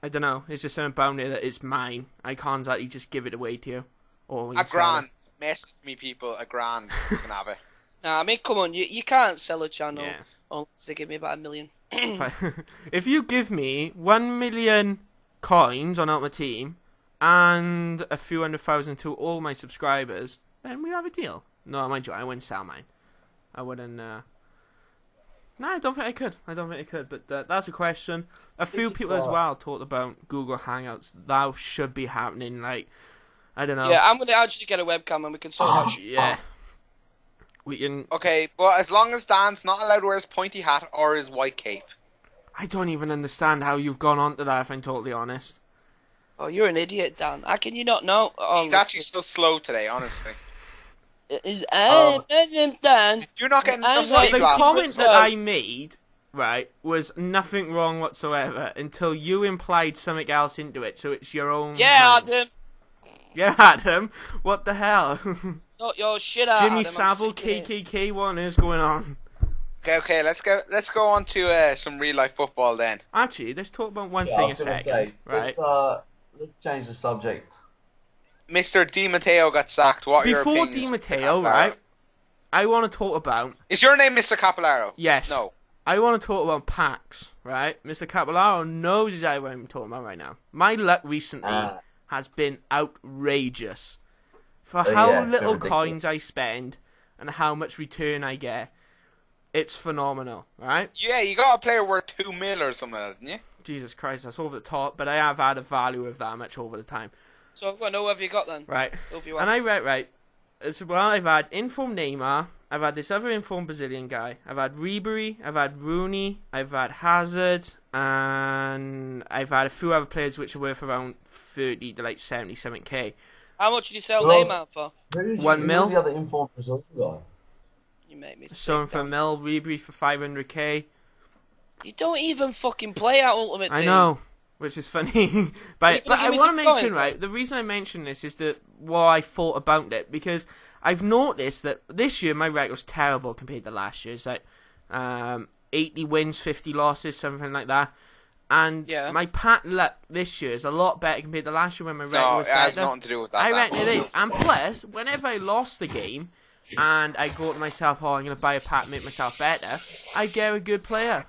I don't know. It's just something about it that it's mine. I can't exactly just give it away to you. Or a grand. Message me, people. A grand. You can have it. Nah, I mean, come on. You can't sell a channel unless they give me about $1 million. If you give me 1 million coins on Ultimate Team and a few 100,000 to all my subscribers, then we have a deal. No, mind you, I wouldn't sell mine. I wouldn't. No, I don't think I could. But that's a question. A few people as well talked about Google Hangouts. That should be happening. Like, I don't know. Yeah, I'm gonna actually get a webcam and we can sort that shit. Yeah. We can. Okay, but as long as Dan's not allowed to wear his pointy hat or his white cape. I don't even understand how you've gone on to that, if I'm totally honest. Oh, you're an idiot, Dan. How can you not know? He's actually so slow today, honestly. Dan. You're not getting enough Well, sleep the last comment night. that I made, right, was nothing wrong whatsoever until you implied something else into it, so it's your own. Yeah, mind. Adam. Yeah, Adam. What the hell? Not your shit out, Jimmy Adam. Savile, KKK, what is going on? Okay, let's go on to some real life football then. Actually, let's talk about one thing a second, right? Let's change the subject. Mr. Di Matteo got sacked. What are your Before opinions? Di Matteo, right? I want to talk about. Is your name Mr. Capolaro? Yes. No. I want to talk about packs, right? Mr. Capolaro knows exactly what I'm talking about right now. My luck recently has been outrageous. For how little coins I spend and how much return I get, it's phenomenal, right? Yeah, you got a player worth 2 mil or something like that, didn't you? Jesus Christ, that's over the top, but I have had a value of that much over the time. So I've got to know what have you got then. Right. And I read, right, well, I've had informed Neymar, I've had this other informed Brazilian guy, I've had Ribery, I've had Rooney, I've had Hazard, and I've had a few other players which are worth around 30 to like 70 K. How much did you sell Neymar for? 1 mil. Who's the other informed Brazilian guy? You make me Someone for a mil, Ribery for 500k. You don't even fucking play out Ultimate Team. I know, which is funny. but I want to mention, right, the reason I mention this is that what I thought about it, because I've noticed that this year my record was terrible compared to last year. It's like 80 wins, 50 losses, something like that. And my pack luck this year is a lot better compared to last year when my record was better. No, it has nothing to do with that. I reckon it is. And plus, whenever I lost the game, and I go to myself, I'm going to buy a pack, make myself better, I get a good player.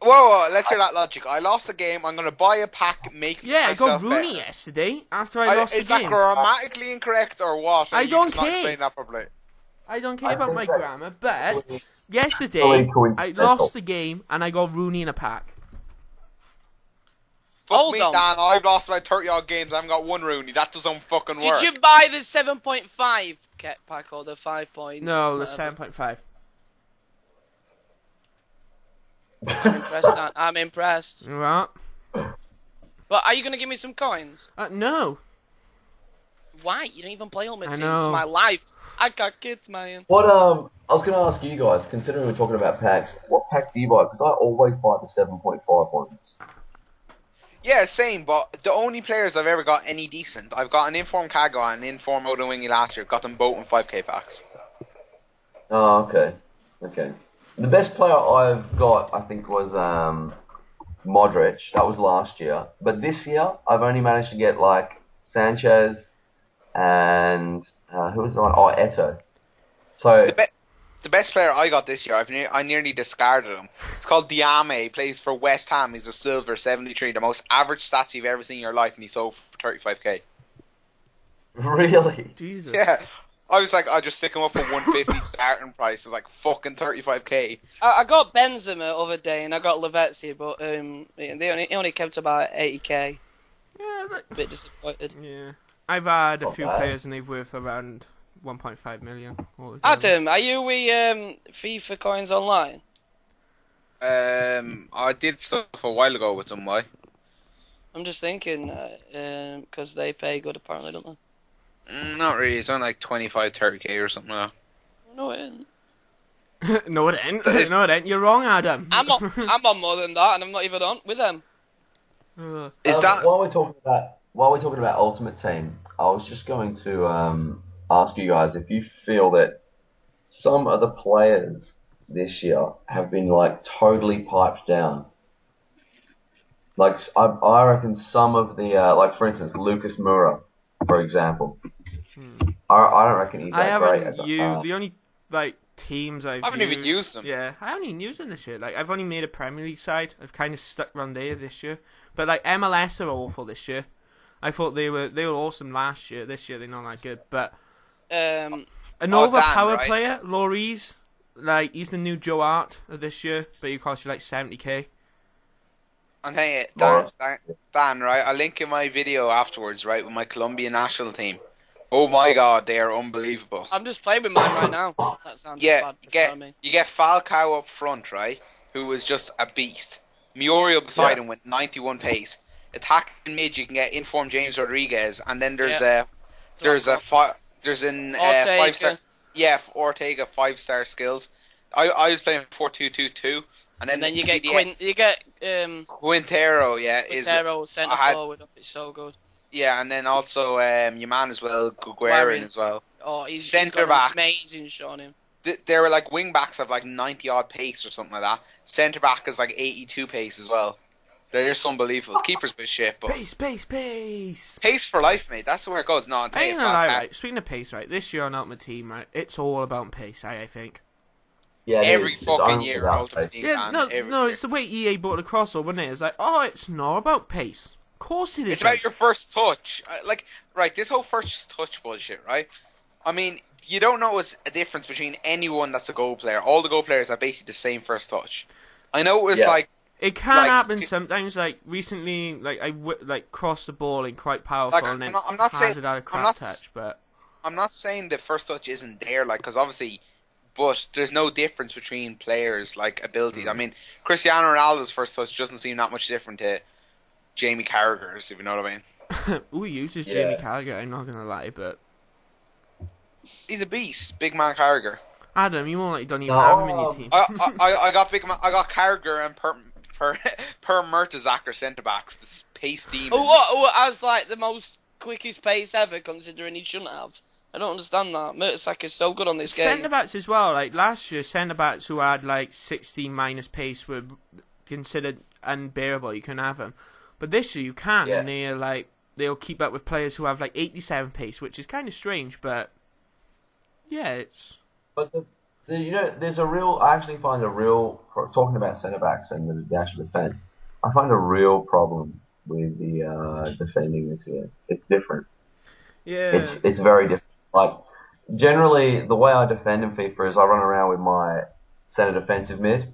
Whoa, let's hear that logic. I lost the game, I'm going to buy a pack, make myself I got Rooney better. Yesterday, after I lost the game. Is that grammatically incorrect or what? I don't care. Explain that properly. I don't care about my grammar, but yesterday, I lost the game, and I got Rooney in a pack. Fuck me, Dan, I've lost about 30 odd games, I haven't got one Rooney. That doesn't fucking work. Did you buy the 7.5 pack or the 5 point? No, the 7.5. I'm impressed, Dan. I'm impressed. Right. But are you going to give me some coins? No. white. You don't even play Ultimate I Team. know. It's my life. I got kids, man. What I was going to ask you guys, considering we're talking about packs, what packs do you buy? Because I always buy the 7.5 ones. Yeah, same, but the only players I've ever got any decent, I've got an Inform Kago and an Inform Oda Wingy last year. Got them both in 5k packs. Oh, okay. The best player I've got, I think, was Modric. That was last year. But this year, I've only managed to get, like, Sanchez and... who was the one? Oh, Eto. So... The best player I got this year, I nearly discarded him. It's called Diame. He plays for West Ham. He's a silver 73. The most average stats you've ever seen in your life, and he sold for 35k. Really? Jesus. Yeah. I was like, I'll just stick him up for 150 starting price. It's like fucking 35k. I got Benzema the other day, and I got Lavezzi, but they only kept about 80k. Yeah, A bit disappointed. yeah. I've had a Not few bad. players and they've worth around 1.5 million. altogether. Adam, are you with FIFA Coins Online? I did stuff a while ago with them. Why? I'm just thinking, because they pay good apparently, don't they? Not really. It's on like 25, 30k or something like No, it isn't. No, it ain't. No, it ain't. You're wrong, Adam. I'm on more than that, and I'm not even on with them. Uh, that. While we're talking about Ultimate Team, I was just going to ask you guys if you feel that some of the players this year have been like totally piped down. Like I reckon some of the like for instance Lucas Moura, for example. I don't reckon he's I that great. haven't At used the only like teams I haven't even used them. Yeah, I haven't even used them this year. Like I've only made a Premier League side. I've kind of stuck around there this year. But like MLS are awful this year. I thought they were awesome last year. This year they're not that good. But an Dan, overpowered right? player, Lloris, like he's the new Joe Hart of this year, but he costs you like 70k. I'm telling you, Laura. Dan, right? I'll link in my video afterwards, right, with my Colombian national team. Oh my god, they are unbelievable. I'm just playing with mine right now. That sounds Yeah, bad. you get Falcao up front, right, who was just a beast. Muriel beside Yeah. him with 91 pace. Attacking mid, you can get Inform James Rodriguez, and then there's Yeah. an Ortega. 5-star, Ortega 5-star skills. I was playing 4-2-2-2, and And then you get Quintero, Quintero centre I had- forward. It's so good. yeah, and then also your man as well, Guerin as well. Oh, he's Centre got an backs. amazing shot on him. They were like wing backs have like 90 odd pace or something like that. Centre back is like 82 pace as well. They're just unbelievable. Keeper's a bit shit, but Pace. pace for life, mate. That's where it goes. No, I'm I ain't telling gonna you, lie, Falcao. right? Speaking of pace, right? This year on Ultimate Team, right? It's all about pace. I think. Yeah, it Every is. It's fucking only year, about Ultimate pace. Team. Yeah, no, it's the way EA brought it across, wasn't it? It's like, oh, it's not about pace. Of course it is. It's about your first touch. Right, this whole first touch bullshit, right? I mean, you don't notice a difference between anyone that's a goal player. All the goal players have basically the same first touch. I know it was Yeah. like, It can like, happen sometimes. Like recently, like I crossed the ball in quite powerful, Like, and then I'm not saying- Hazard had a I'm crap not- touch, but I'm not saying the first touch isn't there, like, because obviously, but there's no difference between players, like, abilities. I mean, Cristiano Ronaldo's first touch doesn't seem that much different to Jamie Carragher's, if you know what I mean. who uses Yeah. Jamie Carragher? I'm not gonna lie, but He's a beast, big man Carragher. Adam, you more like don't even No. have him in your team. I got Carragher and Per Mertesacker centre backs. This pace demon. Oh, as like the most quickest pace ever, considering he shouldn't have. I don't understand that. Mertesacker is so good on this game. Centre backs as well. Like last year, centre backs who had like 16 minus pace were considered unbearable. You couldn't have them, but this year you can, Yeah. and they'll keep up with players who have like 87 pace, which is kind of strange, but yeah, it's. But there's a real. I actually find talking about centre backs and the actual defence. I find a real problem with the defending this year. It's different. Yeah. It's very different. Like generally, the way I defend in FIFA is I run around with my centre defensive mid,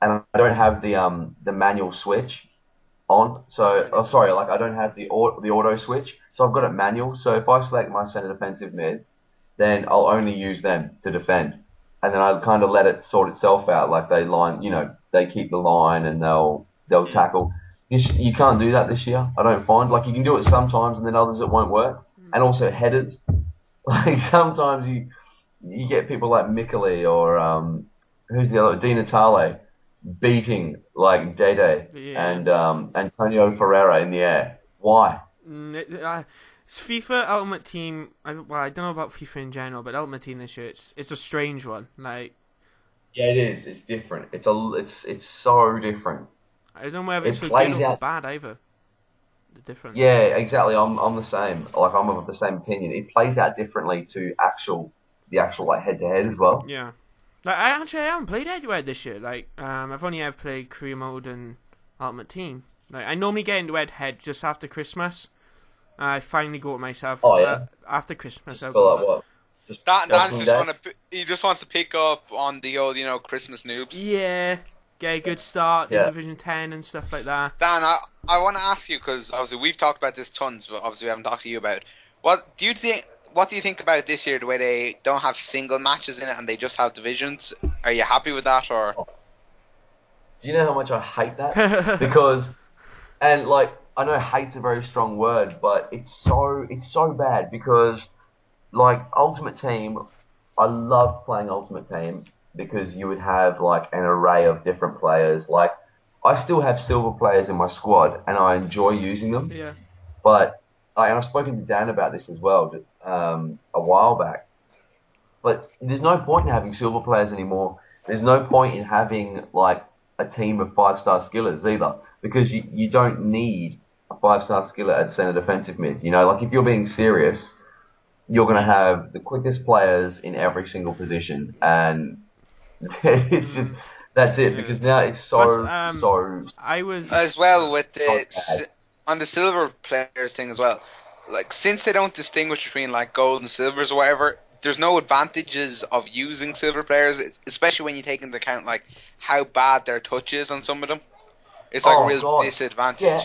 and I don't have the manual switch on. So I don't have the auto switch. So I've got it manual. So if I select my centre defensive mids, then I'll only use them to defend. And then I kind of let it sort itself out. Like they keep the line and they'll tackle. You can't do that this year. I don't find. Like you can do it sometimes, and then others it won't work. and also headers. Like sometimes you get people like Mikali or who's the other, Di Natale beating like Dede and Antonio Ferreira in the air. Why? It's FIFA Ultimate Team. I don't know about FIFA in general, but Ultimate Team this year, it's a strange one. Like, yeah, it is. It's different. It's so different. I don't know whether it's for good or for bad either. The difference. Yeah, exactly. I'm the same. Like I'm of the same opinion. It plays out differently to the actual like head to head as well. Yeah. Like I haven't played head-to-head this year. Like I've only ever played career mode and Ultimate Team. Like I normally get into head just after Christmas. I finally go to myself after Christmas. Just feel like what? He just wants to pick up on the old, Christmas noobs. Yeah, get a good start in Division 10 and stuff like that. Dan, I want to ask you, because obviously we've talked about this tons, but obviously we haven't talked to you about it. What do you think about this year, the way they don't have single matches in it and they just have divisions? Are you happy with that, or? Do you know how much I hate that? Because, and like, I know hate's a very strong word, but it's so bad because, like, Ultimate Team, I love playing Ultimate Team because you would have, like, an array of different players. Like, I still have silver players in my squad, and I enjoy using them. Yeah. But, and I've spoken to Dan about this as well, a while back. But there's no point in having silver players anymore. There's no point in having, like, a team of 5-star skillers either, because you don't need a 5-star skiller at centre defensive mid. Like, if you're being serious, you're going to have the quickest players in every single position, and it's just, that's it, because now it's so I was as well with on the silver players thing as well. Like, since they don't distinguish between like gold and silvers or whatever, there's no advantages of using silver players, especially when you take into account like how bad their touch is on some of them. It's like a real disadvantage. Yeah.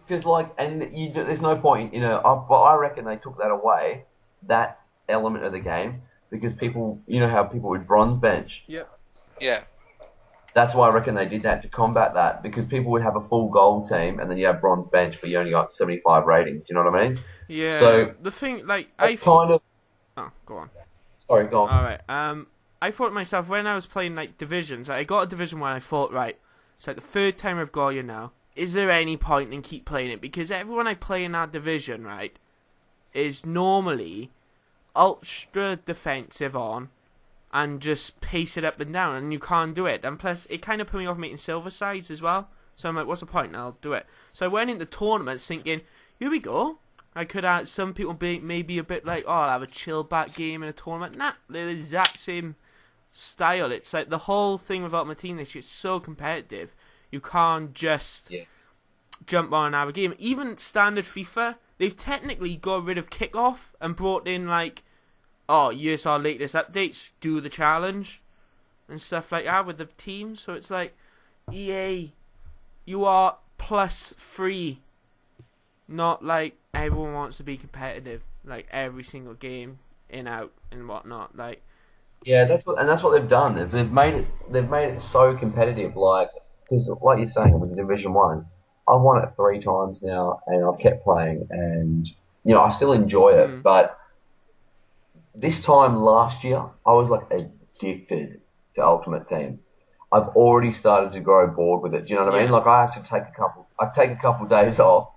Because there's no point, but I reckon they took that away, that element of the game, because people, how people would bronze bench. Yep. Yeah. That's why I reckon they did that, to combat that, because people would have a full gold team and then you have bronze bench, but you only got 75 ratings. You know what I mean? Yeah. So the thing, like, Oh, go on. Sorry, go on. All right. I thought to myself when I was playing like divisions, I got a division where I thought, right, it's like the third time I've got you now. Is there any point in keep playing it? Because everyone I play in that division, right, is normally ultra defensive on and just pace it up and down, and you can't do it. And plus, it kind of put me off making silver sides as well. So I'm like, what's the point? And I'll do it. So I went into tournaments thinking, here we go. I could have some people be maybe a bit like, oh, I'll have a chill back game in a tournament. Nah, they're the exact same style. It's like the whole thing with Ultimate Team this year is so competitive. You can't just jump on and have a game. Even standard FIFA, they've technically got rid of kickoff and brought in like, oh, here's our latest updates, do the challenge and stuff like that with the team. So it's like, EA, you are +3, not like everyone wants to be competitive, like every single game, in, out, and whatnot. Like, yeah, that's what they've done. They've made it so competitive, like, because like you're saying with Division 1, I've won it 3 times now, and I've kept playing, and I still enjoy it. But this time last year, I was like addicted to Ultimate Team. I've already started to grow bored with it. Do you know what I mean? Like, I have to take a couple days off,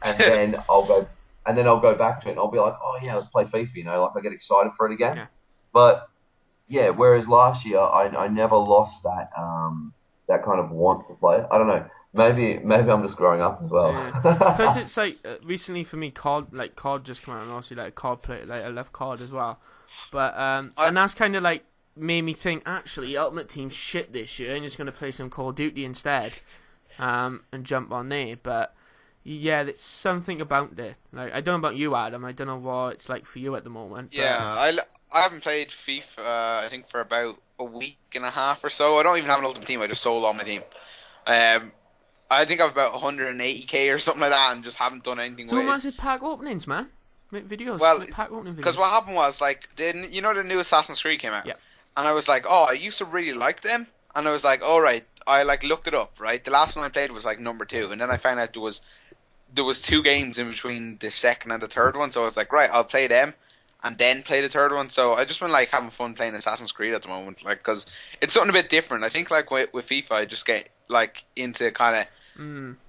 and then I'll go back to it, and I'll be like, oh yeah, let's play FIFA. Like, I get excited for it again. Yeah. But yeah, whereas last year I never lost that that kind of want to play. I don't know. Maybe I'm just growing up as well. Because it's like recently for me, COD just came out, and obviously like COD play, like I love COD as well. But and that's kind of like made me think, actually, Ultimate Team's shit this year. I'm just gonna play some Call of Duty instead, and jump on there. But yeah, there's something about it. Like, I don't know about you, Adam. I don't know what it's like for you at the moment. Yeah, I haven't played FIFA, I think, for about a week and a half or so. I don't even have an Ultimate Team. I just sold all my team. I think I have about 180k or something like that, and just haven't done anything with it. Do massive pack openings, man. Make videos. Well, make pack opening videos. Because what happened was, like, the new Assassin's Creed came out. Yeah. And I was like, oh, I used to really like them. And I was like, all right. I like looked it up, right? The last one I played was like number 2, and then I found out there was there was 2 games in between the second and the third one, so I was like, right, I'll play them and then play the third one. So I just been like having fun playing Assassin's Creed at the moment, like, because it's something a bit different. I think like with FIFA, I just get like into kind of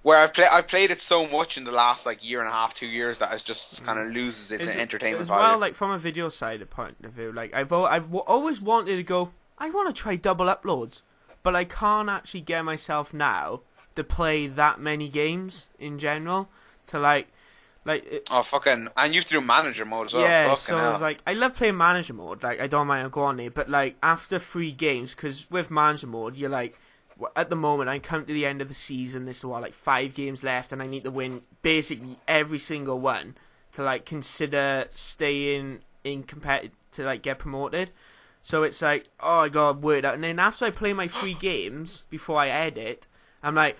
where I've played it so much in the last like year and a half, 2 years, that it just kind of loses its entertainment as value. well. Like from a video side point of view, like I've always wanted to go. I want to try double uploads, but I can't actually get myself now to play that many games in general. To and you have to do manager mode as well. Yeah, so I was like, I love playing manager mode. Like I don't mind going on there, but like after 3 games, because with manager mode, you're like, at the moment, I come to the end of the season. There's like 5 games left, and I need to win basically every single one to like consider staying in competitive to like get promoted. So it's like, oh, I gotta work it out. And then after I play my 3 games before I edit, I'm like,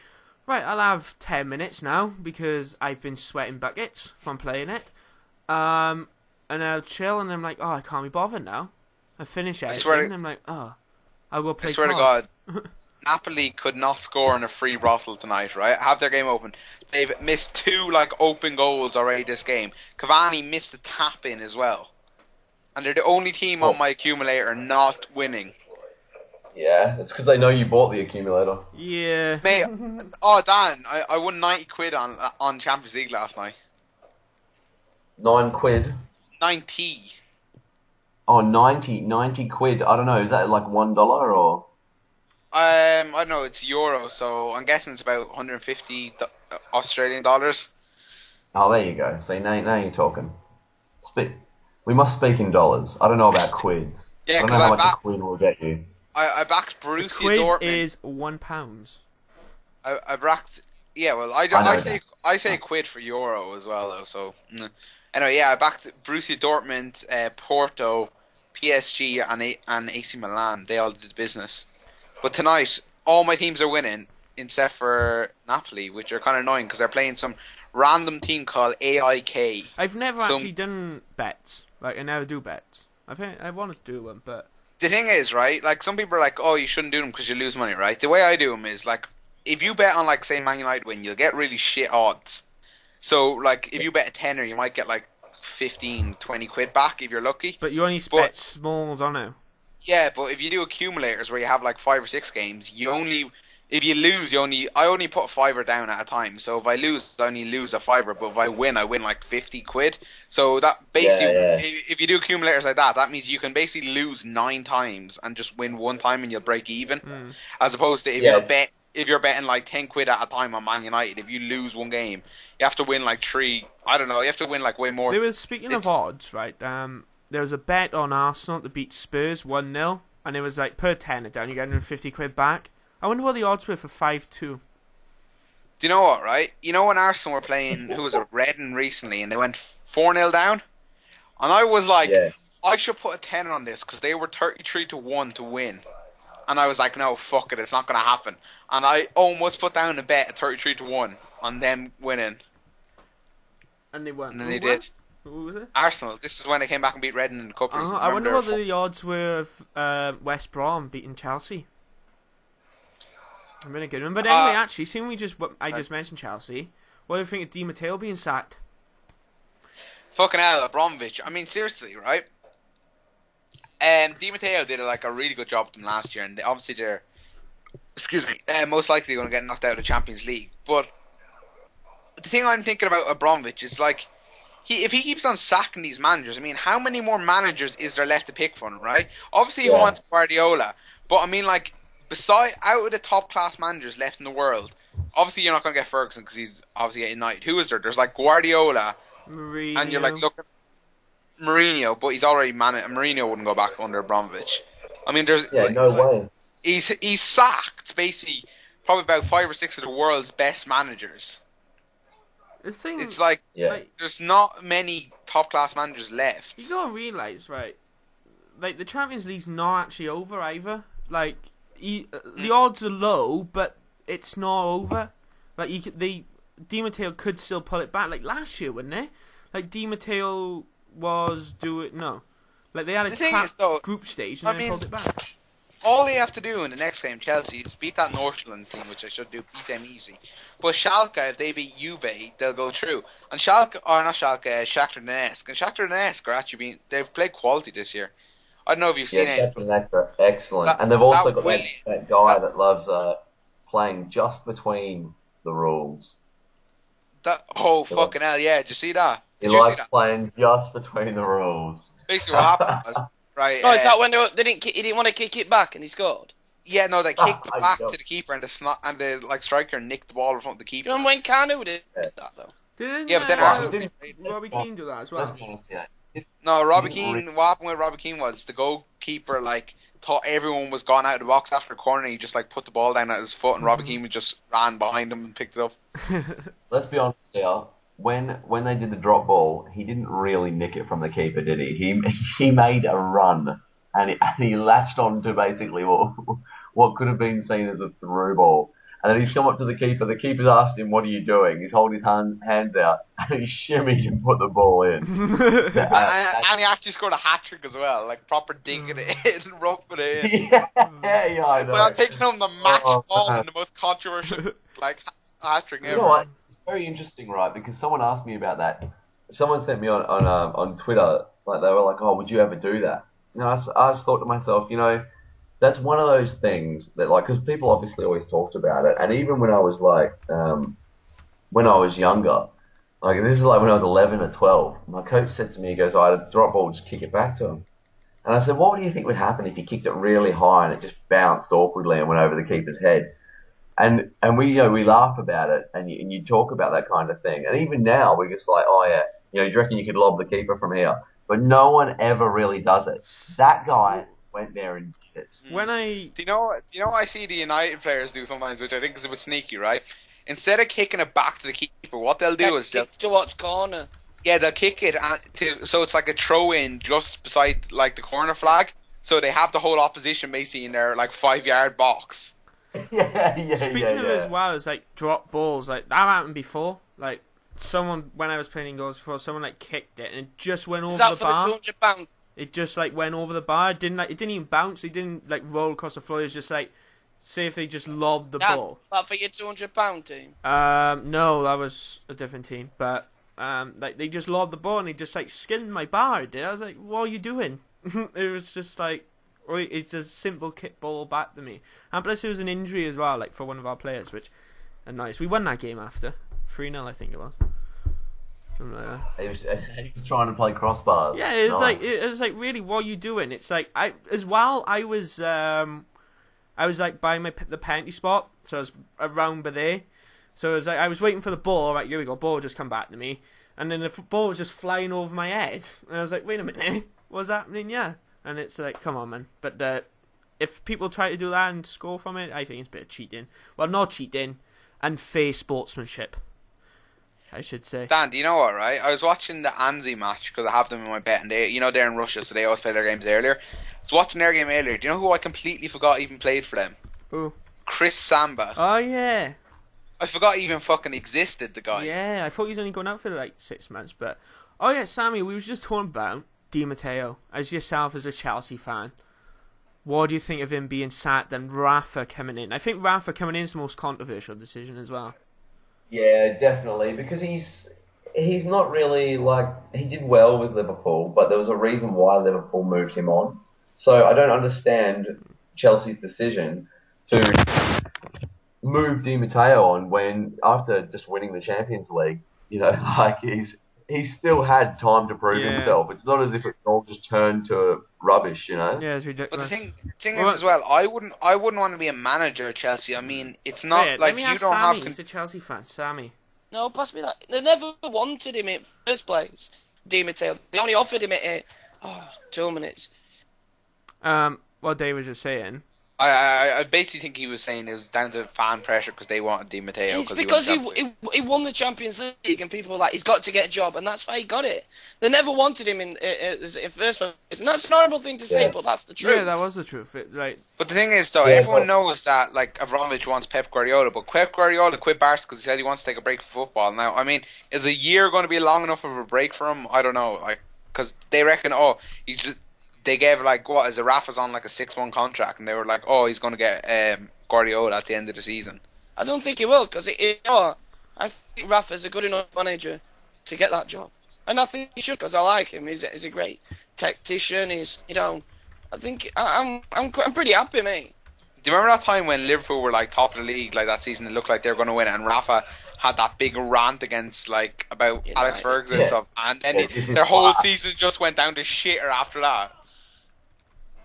right, I'll have 10 minutes now because I've been sweating buckets from playing it. And I'll chill, and I'm like, oh, I can't be bothered now. I finish editing, and I'm like, oh, I'll go play. I swear to God. Napoli could not score in a free brothel tonight, right? Have their game open. They've missed 2 like open goals already this game. Cavani missed a tap in as well, and they're the only team on my accumulator not winning. Yeah, it's because they know you bought the accumulator. Yeah. Mate, oh Dan, I won 90 quid on Champions League last night. 9 quid. 90. Oh, 90 quid. I don't know. Is that like $1 or? I don't know, it's euro, so I'm guessing it's about 150 Australian dollars. Oh, there you go. See, now you're talking. We must speak in dollars. I don't know about quids. Yeah, I don't know how much a quid will get you. I backed Borussia quid Dortmund. Is £1. I backed. Yeah, well, I say quid for euro as well, though. So anyway, yeah, I backed Borussia Dortmund, Porto, PSG, and AC Milan. They all did business. But tonight, all my teams are winning, except for Napoli, which are kind of annoying because they're playing some random team called AIK. I've never actually done bets. Like, I never do bets. I want to do one, but... The thing is, right, like, some people are like, oh, you shouldn't do them because you lose money, right? The way I do them is, like, if you bet on, like, say, Man United win, you'll get really shit odds. So, like, if you bet a tenner, you might get, like, 15, 20 quid back if you're lucky. But you only bet small, don't you? Yeah, but if you do accumulators where you have like 5 or 6 games, if you lose, I only put a $5 down at a time. So if I lose, I only lose a $5, but if I win like 50 quid. So that basically, if you do accumulators like that, that means you can basically lose 9 times and just win 1 time and you'll break even. As opposed to if you're betting like 10 quid at a time on Man United, if you lose 1 game, you have to win like 3. I don't know. You have to win like way more. Speaking of odds, right? There was a bet on Arsenal to beat Spurs 1-0, and it was like per tenner down, you get 150 quid back. I wonder what the odds were for 5-2. Do you know what, right? You know when Arsenal were playing, who was it, Reading recently, and they went 4-0 down? And I was like, I should put a 10 on this, because they were 33-1 to win. And I was like, no, fuck it, it's not going to happen. And I almost put down a bet at 33-1 on them winning. And they won. And then they did. Who was it? Arsenal. This is when they came back and beat Reading in the Cup. I wonder what the odds were of West Brom beating Chelsea. I'm gonna get them. But anyway, actually, seeing I just mentioned Chelsea, what do you think of Di Matteo being sacked? Fucking hell, Abramovich. I mean, seriously, right? Di Matteo did a really good job with them last year, and obviously they're most likely going to get knocked out of the Champions League. But the thing I'm thinking about Abramovich is like, if he keeps on sacking these managers, I mean, how many more managers is there left to pick from, right? Obviously, he wants Guardiola, but I mean, like, out of the top class managers left in the world, obviously you're not going to get Ferguson because he's obviously at United. Who is there? There's like Guardiola, Mourinho. And you're like, look, Mourinho, but he's already Mourinho wouldn't go back under Abramovich. I mean, there's no way. He's sacked basically probably about 5 or 6 of the world's best managers. It's like, there's not many top class managers left. You gotta realise, right? Like, the Champions League's not actually over either. Like, the odds are low, but it's not over. Like, Di Matteo could still pull it back. Like last year, wouldn't it? Like, Di Matteo was like they had a group stage and then pulled it back. all they have to do in the next game, Chelsea, is beat that Northlands team, which I should do, beat them easy. But Schalke, if they beat Juve, they'll go through. And Shakhtar Donetsk. And Shakhtar Donetsk are actually they've played quality this year. I don't know if you've seen it. Shakhtar Donetsk are excellent. And they've also got that guy that loves playing just between the rules. Fucking hell, yeah, did you see that? He likes playing just between the rules. Basically what happened was, right... Oh, is that when he didn't want to kick it back and he scored? Yeah, no, they kicked it back to the keeper and the striker nicked the ball in front of the keeper. You remember when Kanu did that, though? But then Robbie Keane do that as well? No, Robbie Keane, what happened with Robbie Keane was the goalkeeper, thought everyone was gone out of the box after a corner, and he just, put the ball down at his foot, and Robbie Keane just ran behind him and picked it up. Let's be honest here. When they did the drop ball, he didn't really nick it from the keeper, did he? He made a run, and he latched on to basically what could have been seen as a through ball. And then he's come up to the keeper. The keeper's asked him, "What are you doing?" He's holding his hands out, and he shimmied and put the ball in. And he actually scored a hat-trick as well, proper digging it in, roughing it in. Yeah, I know. I'm taking home the match ball in the most controversial, hat-trick ever. You know what? It's very interesting, right? Because someone asked me about that. Someone sent me on Twitter, they were like, "Oh, would you ever do that?" And I just thought to myself, that's one of those things that, because people obviously always talked about it, and even when I was when I was younger, this is when I was 11 or 12, my coach said to me, he goes, "I had a drop ball, just kick it back to him." And I said, "What do you think would happen if you kicked it really high and it just bounced awkwardly and went over the keeper's head?" And we laugh about it, and you talk about that kind of thing, and even now we're just like, "Oh yeah, do you reckon you could lob the keeper from here?" But no one ever really does it. That guy went there and did it. Do you know what I see the United players do sometimes, which I think is a bit sneaky, right? Instead of kicking it back to the keeper, what they'll do is towards corner. Yeah, they'll kick it so it's like a throw in just beside the corner flag, so they have the whole opposition basically in their 5-yard box. Speaking of as well as drop balls, that happened before. Someone, when I was playing goals before, someone kicked it and it just went over the bar. Is that for the £200? It just went over the bar. It didn't even bounce. It didn't roll across the floor. It was just say if they just lobbed the ball. That for your £200 team? No, that was a different team. But they just lobbed the ball and he just skinned my bar. It did. I was like, "What are you doing?" It was just it's a simple kick ball back to me. And plus it was an injury as well, for one of our players, which are nice. We won that game after 3-0, I think it was. He was trying to play crossbars. Yeah, it was really, what are you doing? It's I was by the penalty spot, so I was around by there. So it was I was waiting for the ball. Right, here we go. Ball just come back to me, and then the ball was just flying over my head, and I was like, "Wait a minute, what's happening?" Yeah, and it's come on, man. But if people try to do that and score from it, I think it's a bit of cheating. Well, not cheating, and fair sportsmanship, I should say. Dan, do you know what, right? I was watching the Anzi match because I have them in my bet, and they're in Russia, so they always play their games earlier. I was watching their game earlier. Do you know who I completely forgot even played for them? Who? Chris Samba. Oh, yeah. I forgot he even fucking existed, the guy. Yeah, I thought he was only going out for 6 months, but... Oh, yeah, Sammy, we was just talking about Di Matteo. As yourself as a Chelsea fan, what do you think of him being sacked and Rafa coming in? I think Rafa coming in is the most controversial decision as well. Yeah, definitely, because he's not really he did well with Liverpool, but there was a reason why Liverpool moved him on. So I don't understand Chelsea's decision to move Di Matteo on when, after just winning the Champions League, he's still had time to prove himself. It's not as if it's all just turned to rubbish, Yeah, it's ridiculous. But the thing is as well, I wouldn't want to be a manager at Chelsea. I mean, it's not you don't Sammy. have. He's a Chelsea fan, Sammy. No, possibly that. They never wanted him in the first place, Di Matteo. They only offered him it. 2 minutes. What Dave was just saying. I basically think he was saying it was down to fan pressure because they wanted Di Matteo. It's because he won the Champions League and people were like, he's got to get a job, and that's why he got it. They never wanted him in first place. And that's an horrible thing to say, but that's the truth. Yeah, that was the truth. Right. But the thing is, though, everyone knows that Abramovich wants Pep Guardiola, but Pep Guardiola quit Barca because he said he wants to take a break from football. Now, I mean, is a year going to be long enough of a break for him? I don't know. Because they reckon, they gave Rafa's on like a 6-month contract, and they were like, oh, he's going to get Guardiola at the end of the season. I don't think he will, because I think Rafa's a good enough manager to get that job, and I think he should, because I like him. He's a great tactician. I think I'm pretty happy, mate. Do you remember that time when Liverpool were like top of the league, like that season? It looked like they were going to win, and Rafa had that big rant against about Alex Ferguson and stuff, and then their whole season just went down to shitter after that.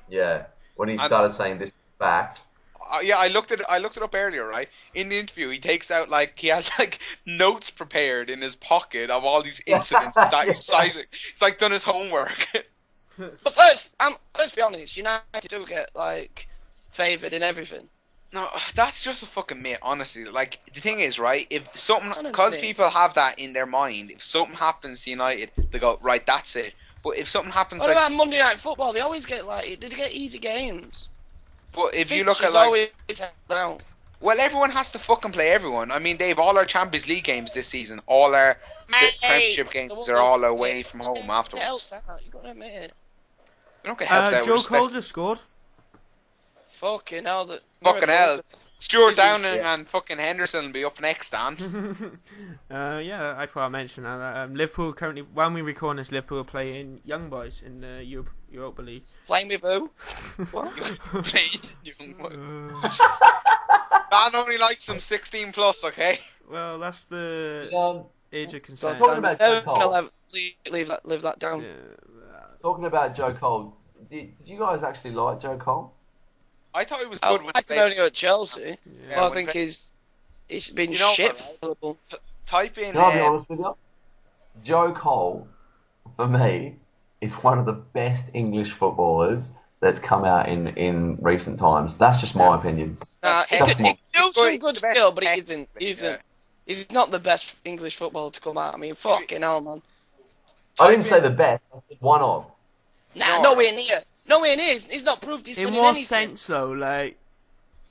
Yeah, when he started saying this is fact. Yeah, I looked it up earlier, right? In the interview, he takes out he has notes prepared in his pocket of all these incidents that he's citing. He's done his homework. But let's be honest, United do get favoured in everything. No, that's just a fucking myth, honestly. The thing is, right, if something, because people have that in their mind, if something happens to United, they go, right, that's it. But if something happens what about Monday Night Football? They always get they get easy games. But if you look at always down. Well, everyone has to fucking play everyone. I mean, they've all our Champions League games this season. All our Premiership games are all away from home afterwards. You gotta admit it. They don't get helped out. Joe Cole just scored. Fucking hell. Fucking hell. Stuart Downing and fucking Henderson will be up next, Dan. Yeah, I thought I mentioned that. Liverpool currently, when we record this, Liverpool are playing Young Boys in the Europa League. Playing with who? What? Playing Young Boys. Dan only likes them 16 plus, okay? Well, that's the age of consent. Talking about Joe Cole. Leave that down. Yeah. Talking about Joe Cole, did you guys actually like Joe Cole? I thought he was good when I liked him only at Chelsea. Yeah. But I think he's been shit for Liverpool. Type in... Can I be honest with you? Joe Cole, for me, is one of the best English footballers that's come out in recent times. That's just my opinion. He do some good skill, but he isn't. He's not the best English footballer to come out. I mean, fucking hell, man. I didn't say the best. I said one of. Nah, nowhere near. Nowhere near. He's not proved he's in in what anything. sense, though? Do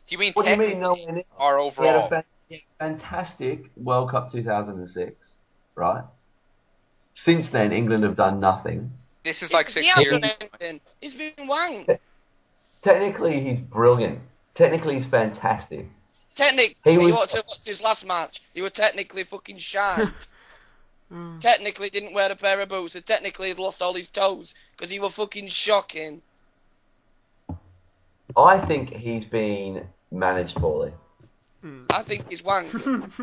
you mean what do you mean nowhere near? Or overall? He had a fantastic World Cup 2006, right? Since then, England have done nothing. This is 6 He years. hasn't done anything. He's been wanked. Technically, he's brilliant. Technically, he's fantastic. Technically, what's his last match? He was technically fucking shy. Technically, didn't wear a pair of boots. And technically, he'd lost all his toes because he was fucking shocking. I think he's been managed poorly. I think he's wanked.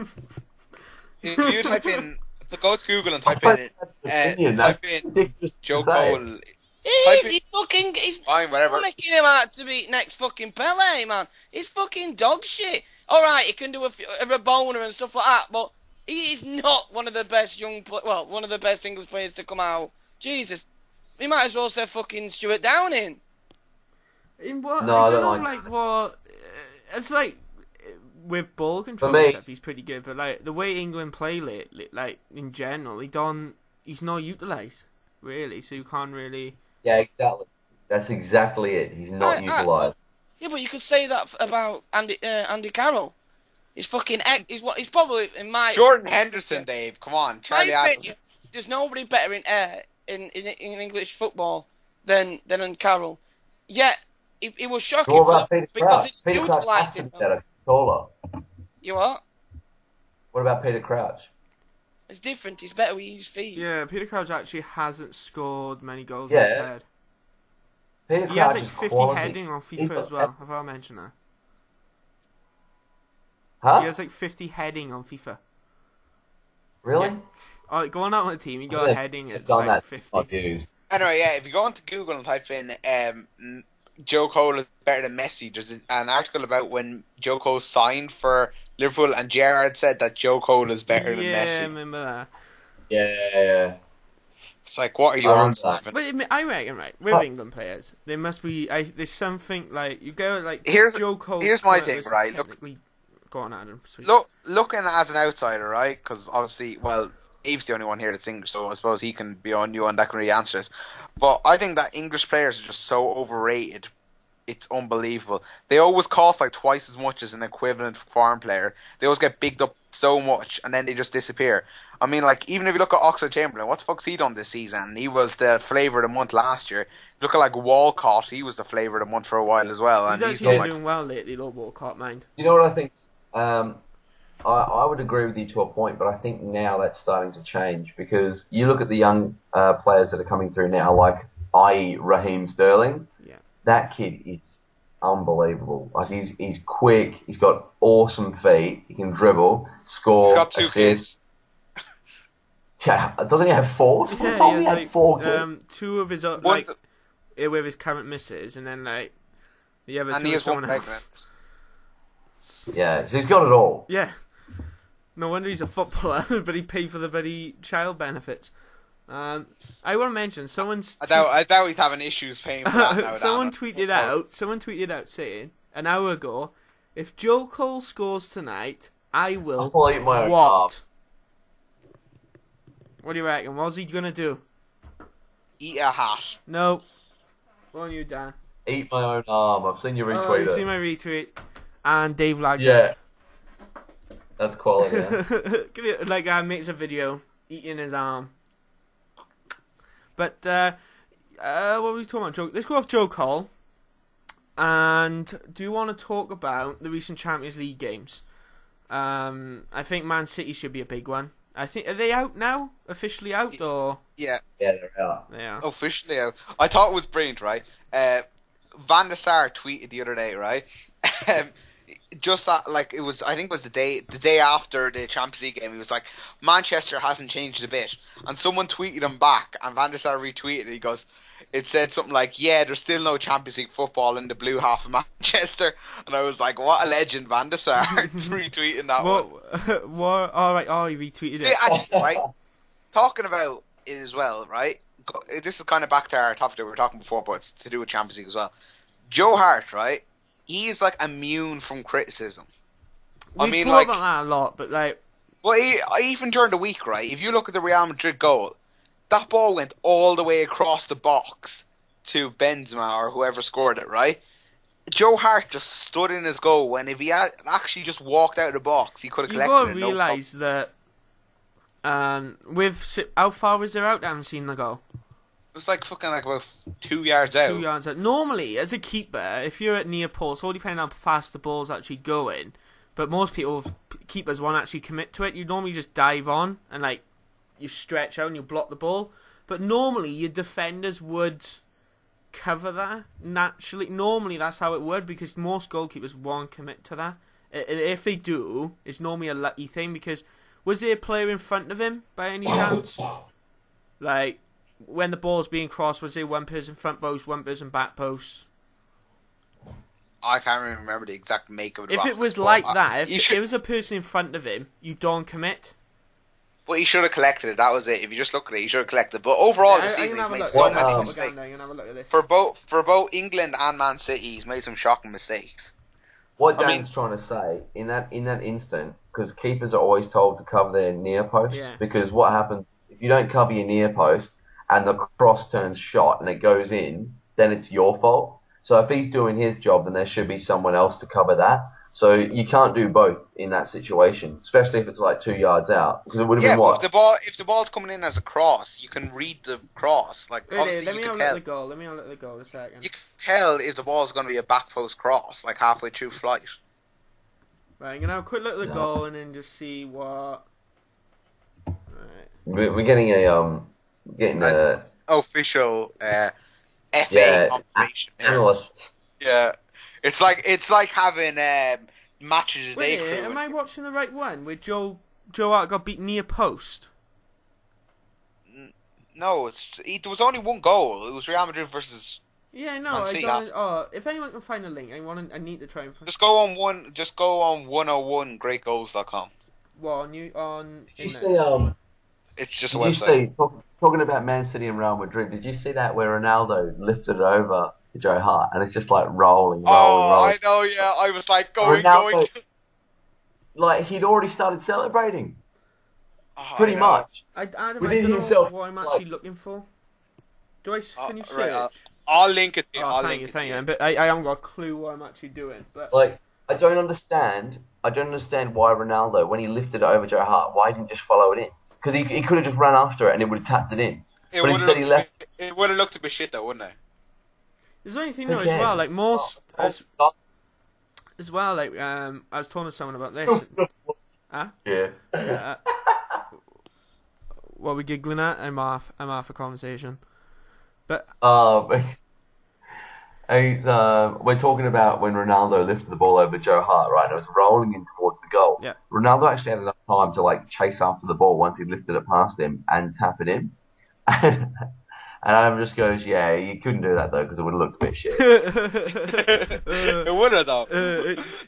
If you type in, go to Google and type in Joe Cole. He's fine, whatever. making him out to be next fucking Pele, man. He's fucking dog shit. Alright, he can do a Rabona and stuff like that, but he is not one of the best one of the best English players to come out. Jesus. We might as well say fucking Stuart Downing. In what? No, I don't don't know, like- what... It's with ball control For me- and stuff, he's pretty good, but the way England play lately, in general, he's not utilised, really, so you can't really... Yeah, exactly. That's exactly it. He's not utilised. Yeah, but you could say that about Andy Carroll. He's fucking... He's probably, in my... Jordan Henderson, Dave. Come on. Charlie Adams. There's nobody better in English football than Carroll. Yet, it was shocking What about Peter because Crouch? it Peter Crouch utilised has to him. be better. Taller. You what? What about Peter Crouch? It's different. He's better with his feet. Yeah, Peter Crouch actually hasn't scored many goals Yeah. in his head. Peter He has Crouch is 50 quality. heading on FIFA as well, have I mentioned that? Huh? He has 50 heading on FIFA. Really? Yeah. Oh, going out on the team, you got I've heading at done that 50. I've used. Anyway, yeah, if you go onto Google and type in Joe Cole is better than Messi, there's an article about when Joe Cole signed for Liverpool and Gerrard said that Joe Cole is better than Yeah, I Messi. remember that. Yeah. It's what are you I on, remember Simon? But I reckon, with England players, there must be there's something you go Joe Cole. Here's my thing, right? Go on, Adam. Sweet. Looking as an outsider, right? Because obviously, Eve's the only one here that's English, so I suppose he can be on you and that can really answer this. But I think that English players are just so overrated. It's unbelievable. They always cost twice as much as an equivalent foreign player. They always get bigged up so much and then they just disappear. I mean, like, even if you look at Oxlade-Chamberlain, what the fuck's he done this season? He was the flavour of the month last year. Look at, like, Walcott, he was the flavour of the month for a while as well. He's and actually he's doing well lately, Lord Walcott, mind. You know what I think? I would agree with you to a point, but I think now that's starting to change because you look at the young players that are coming through now, like i.e. Raheem Sterling. Yeah. That kid is unbelievable. Like he's quick. He's got awesome feet. He can dribble, score. He's got 2 kids. Yeah, doesn't he have 4? Yeah, Someone he has had 4 kids. 2 of his with his current missus, and then like the other 2 he with has one someone pregnant. else. Yeah, so he's got it all. Yeah. No wonder he's a footballer, but he paid for the bloody child benefits. I want to mention I doubt he's having issues paying for that now. Someone tweeted out saying an hour ago, if Joe Cole scores tonight, I will I'll eat my own what? arm. What do you reckon? What's he gonna do? Eat a hat. No. Go on you, Dan. Eat my own arm. I've seen you retweet Oh, you've it. seen my retweet. And Dave lags Yeah. That's quality. Yeah. like makes a video eating his arm. But what were we talking about? Joe? Let's go off Joe Cole. And do you want to talk about the recent Champions League games? I think Man City should be a big one. I think are they out now? Officially out or? Yeah. Yeah, they're out. They are. Officially out. I thought it was brilliant, right? Van der Sar tweeted the other day, right? Just that, like, it was, I think it was the day after the Champions League game, he was like, Manchester hasn't changed a bit. And someone tweeted him back, and Van der Sar retweeted it. He goes, it said something like, yeah, there's still no Champions League football in the blue half of Manchester. And I was like, what a legend, Van der Sar, retweeting that one. What? All right. Oh, he retweeted it. Actually, right, talking about it as well, right? This is kind of back to our topic that we were talking before, but it's to do with Champions League as well. Joe Hart, right? He's like immune from criticism. We've talked about that a lot, but like, well, even during the week, right? If you look at the Real Madrid goal, that ball went all the way across the box to Benzema or whoever scored it, right? Joe Hart just stood in his goal when if he had actually just walked out of the box, he could have collected it. You got to realise that. How far was there out? I haven't seen the goal. It was like fucking like about 2 yards out. 2 yards out. Normally, as a keeper, if you're at near post, all depending on how fast the ball's actually going, but most keepers won't actually commit to it. You normally just dive on and like you stretch out and you block the ball. But normally, your defenders would cover that naturally. Normally, that's how it would because most goalkeepers won't commit to that. If they do, it's normally a lucky thing because was there a player in front of him by any chance? Like, when the ball's being crossed, was there one person front post, one person back post? I can't really remember the exact make of the If box, it was like that, if there was a person in front of him, you don't commit. But he should have collected it. That was it. If you just look at it, he should have collected it. But overall, this season he's made so many mistakes. For both England and Man City, he's made some shocking mistakes. What Dan's trying to say in that instant, because keepers are always told to cover their near post, because what happens if you don't cover your near post and the cross turns shot and it goes in, then it's your fault. So if he's doing his job, then there should be someone else to cover that. So you can't do both in that situation, especially if it's like 2 yards out. Because it would have been what? If the ball's coming in as a cross, you can read the cross. Like obviously let me you have can tell. Let me have a look at the goal a second. You can tell if the ball's going to be a back post cross, like halfway through flight. Right, I'm gonna have a quick look at the goal and then just see what. Right. We're getting a official FA confirmation. Analyst. Yeah, it's like having matches a day. Wait, am I watching the right one? Where Joe Hart got beaten near post? No, there was only one goal. It was Real Madrid versus. Yeah, no. If anyone can find a link, I need to try and find. Just go on 101greatgoals.com. What on you on? Did you see It's just a website. Talking about Man City and Real Madrid, did you see that where Ronaldo lifted it over to Joe Hart and it's just like rolling. I know, yeah. I was like going. Like he'd already started celebrating. Pretty much. I don't know what I'm actually looking for. Joyce, can you search? Right, I'll link it to you. Thank you. But I haven't got a clue what I'm actually doing. But like, I don't understand I don't understand why Ronaldo, when he lifted it over Joe Hart, why didn't he just follow it in? Because he could have just run after it and it would have tapped it in. It But instead he left. It would have looked a bit shit though, wouldn't it? There's only thing though as well, like as well, like I was talking to someone about this. Huh? Yeah. What are we giggling at? I'm off a conversation. But we're talking about when Ronaldo lifted the ball over Joe Hart, right? And it was rolling in towards the goal. Yeah. Ronaldo actually had enough time to like chase after the ball once he lifted it past him and tap it in. And Adam just goes, yeah, you couldn't do that though because it would have looked a bit shit. It would have though.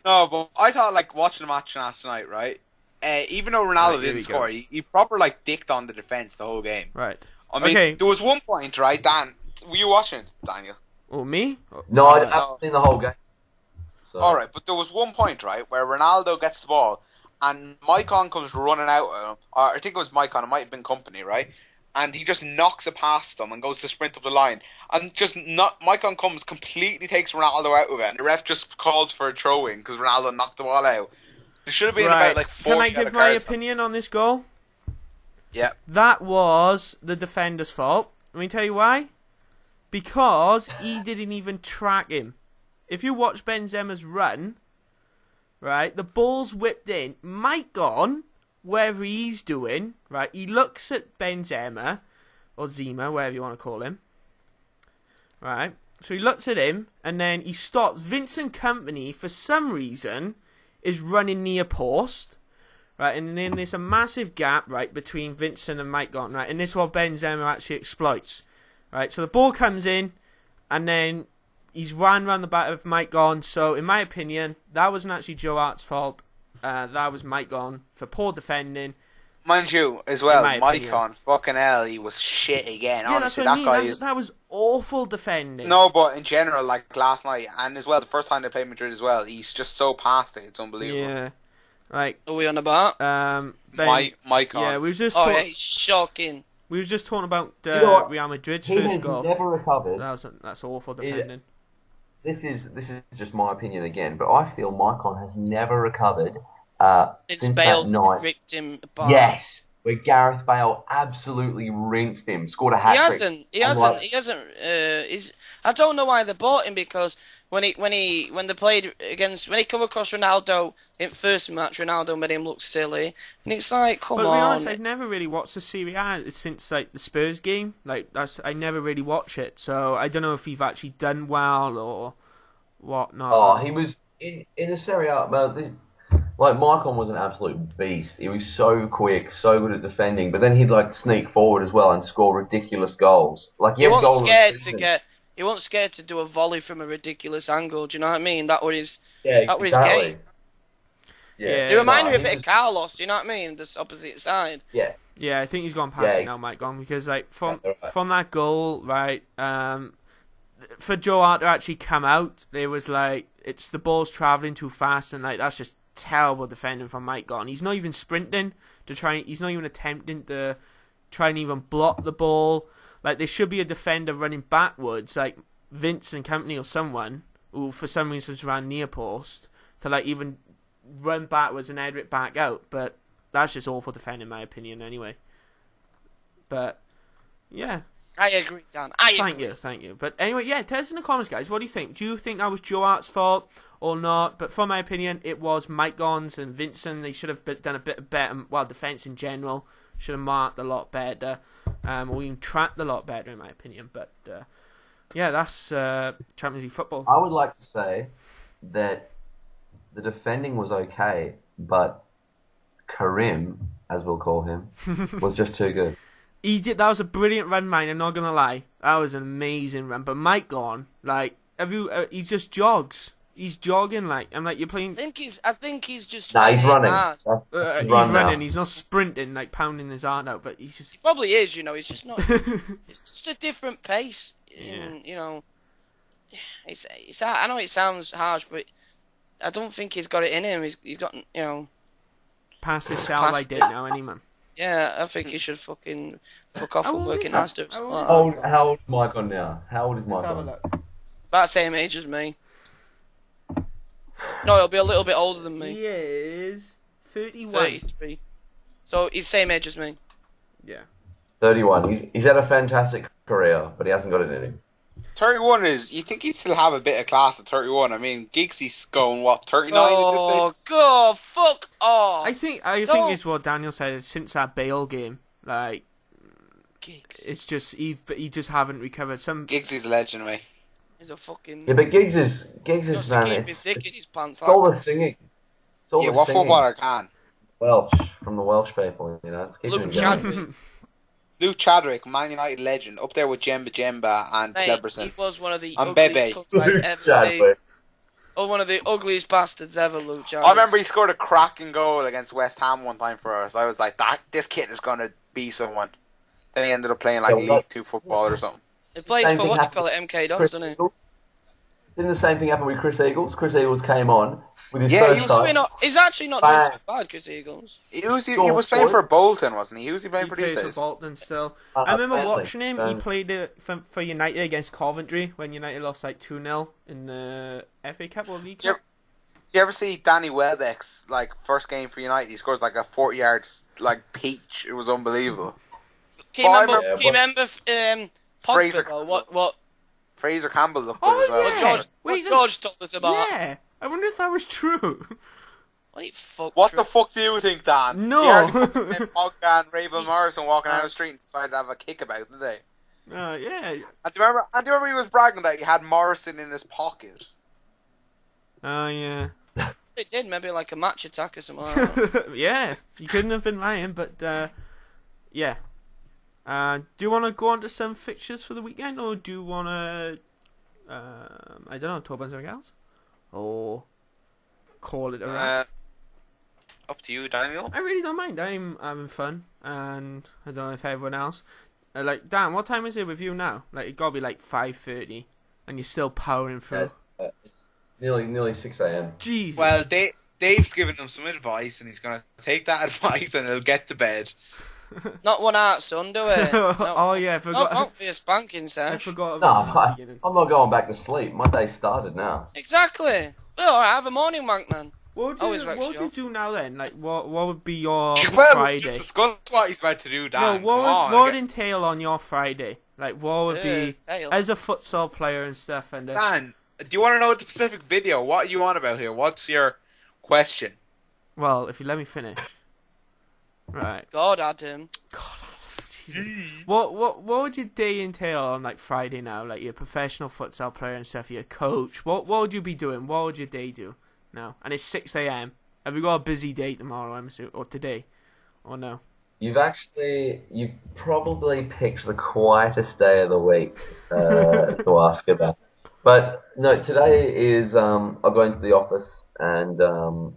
No, but I thought like watching the match last night, right? Even though Ronaldo didn't score, he proper like dicked on the defense the whole game. Right. I mean, there was one point, right, Dan? Were you watching, Daniel? Oh, me? No, I haven't seen the whole game. So. Alright, but there was one point, right, where Ronaldo gets the ball and Maicon comes running out at him. Or I think it was Maicon, it might have been Company, right? And he just knocks it past them and goes to sprint up the line. And Maicon comes, completely takes Ronaldo out of it, and the ref just calls for a throw-in because Ronaldo knocked the ball out. There should have been about like 4 Can I give my opinion on this goal? Yeah. That was the defender's fault. Let me tell you why. Because he didn't even track him. If you watch Benzema's run, right, the ball's whipped in. Maicon, wherever he's doing, right, he looks at Benzema, or Zima, whatever you want to call him, right, so he looks at him, and then he stops. Vincent Kompany, for some reason, is running near post, right, and then there's a massive gap, right, between Vincent and Maicon, right, and this is what Benzema actually exploits, right, so the ball comes in, and then he's ran around the back of Maicon, so in my opinion, that wasn't actually Joe Hart's fault. That was Maicon for poor defending. Mind you, as well, Maicon, fucking hell, he was shit again. Yeah, honestly, that's what I mean. guy is... That was awful defending. No, but in general, like last night, and as well, the first time they played Madrid as well, he's just so past it, it's unbelievable. Yeah. Like, are we on about? Maicon. Yeah, we was just yeah, he's shocking. We was just talking about Real Madrid's he first has goal. Never recovered. That's awful defending. This is just my opinion again, but I feel Maicon has never recovered It's since Bale that night. ripped him apart. Yes, where Gareth Bale absolutely rinced him, scored a hat-trick. He hasn't. I don't know why they bought him, because when they played against, when he come across Ronaldo in first match, Ronaldo made him look silly, and it's like, come on. But to be honest, I've never really watched the Serie A since like the Spurs game. Like I never really watch it, so I don't know if he's actually done well or whatnot. Oh, he was in the Serie A. Like Maicon was an absolute beast. He was so quick, so good at defending, but then he'd like sneak forward as well and score ridiculous goals. Like he wasn't scared to do a volley from a ridiculous angle. Do you know what I mean? That was his game. Yeah, he reminded me a bit of Carlos. Do you know what I mean? The opposite side. Yeah. Yeah, I think he's gone past it now, Maicon, because like from that goal, right? For Joe Hart to actually come out, there was like it's the ball's travelling too fast, and like that's just terrible defending from Maicon. He's not even sprinting to try. He's not even attempting to try and even block the ball. Like there should be a defender running backwards, like Vincent Kompany or someone who for some reason ran near post to like even run backwards and header it back out. But that's just awful defending, in my opinion. Anyway, but yeah. I agree, Dan. Thank you. But anyway, yeah, tell us in the comments, guys. What do you think? Do you think that was Joe Hart's fault or not? But for my opinion, it was Maicon's and Vincent. They should have done a bit better. Well, defense in general should have marked a lot better, or even trapped a lot better, in my opinion. But yeah, that's Champions League football. I would like to say that the defending was okay, but Karim, as we'll call him, was just too good. He did. That was a brilliant run, mate. I'm not gonna lie. That was an amazing run. But Maicon, like, he just jogs. He's jogging, like, I'm like, you're playing. I think he's just. Nah, he's running. He's running. He's not sprinting, like pounding his heart out. But he's just. He probably is, you know. He's just not. It's just a different pace. Yeah. And, you know, it's. I know it sounds harsh, but I don't think he's got it in him. He's got, you know. Past his sell-by date now, any man. Yeah, I think he should fucking fuck off and work in Astor. How old is Maicon now? How old is Maicon? About the same age as me. No, he'll be a little bit older than me. He is 31. 33. So he's same age as me. Yeah. 31. He's had a fantastic career, but he hasn't got it in him. 31 is. You think he'd still have a bit of class at 31? I mean, Giggsy's going what 39 at this Oh, God, fuck off! I think it's what Daniel said. Is since that Bale game, like, Giggs. it's just he just haven't recovered. Some Giggsy's a legend, mate. He's a fucking. Yeah, but Giggs is Just to keep his dick in his pants. It's all the singing. It's all Yeah, the what singing. footballer can? Welsh, from the Welsh people, you know. It's keeping Luke him going. Chadwick. Luke Chadwick, Man United legend, up there with Jemba and Mate, Cleberson. he was one of the And ugliest Bebe. cunts I've Luke ever seen. Chadwick. Oh, one of the ugliest bastards ever, Luke Chadwick. I remember he scored a cracking goal against West Ham one time for us. I was like, this kid is going to be someone. Then he ended up playing like Yeah, League 2 football or something. He plays Same for thing what you happened call it, MK Dons, Chris doesn't he? Eagles. Didn't the same thing happen with Chris Eagles? Chris Eagles came on with his Yeah, first he touch. He's actually not Bang. doing so bad, Chris Eagles. He was playing for Bolton, wasn't he? Who was he playing he for these plays days? for Bolton still. I remember Apparently. watching him. He played for United against Coventry when United lost like 2-0 in the FA Cup or League Cup. Do you ever see Danny Welbeck's like first game for United? He scores like a 40-yard like peach. It was unbelievable. Can you Well, I remember, Fraser Pogba, what Fraser Campbell looked Oh, good as well. yeah. George, Wait, what George told us about? Yeah, I wonder if that was true. What the fuck? What the fuck do you think, Dan? No. He hardly fucking met Pogba and Ravel Jesus Morrison walking down the Christ. street and decided to have a kick about, didn't they? Yeah. And do you remember he was bragging that he had Morrison in his pocket? Oh yeah. It did, maybe like a match attack or something like that. Yeah, you couldn't have been lying, but yeah. Do you want to go on to some fixtures for the weekend, or do you want to, I don't know, talk about something else? Or call it a wrap? Up to you, Daniel. I really don't mind. I'm having fun, and I don't know if everyone else. Like, Dan, what time is it with you now? Like, it got to be like 5:30, and you're still powering through. It's nearly 6 a.m. Jesus. Well, Dave's giving him some advice, and he's gonna take that advice, and he'll get to bed. Not one out, son, do it. No. Oh yeah, I forgot. Not for your spanking, I Sash. forgot No, about the beginning. I'm not going back to sleep. My day started now. Exactly. Well, I have a morning wank, man. What Always would wrecks you you do now then? Like, what would be your Well, Friday? just discuss what he's about to do, No, Dan. what would entail on your Friday? Like, what would be Tail. as a futsal player and stuff? And Dan, do you want to know the specific video? What are you on about here? What's your question? well, if you let me finish, right? God, Adam. God, Jesus. What would your day entail on like Friday now? Like you're a professional futsal player and stuff. You're a coach. What would you be doing? What would your day do now? And it's 6 a.m. Have you got a busy day tomorrow? I'm assuming, or today, or no? You've probably picked the quietest day of the week to ask about. But no, today is I'll go into the office and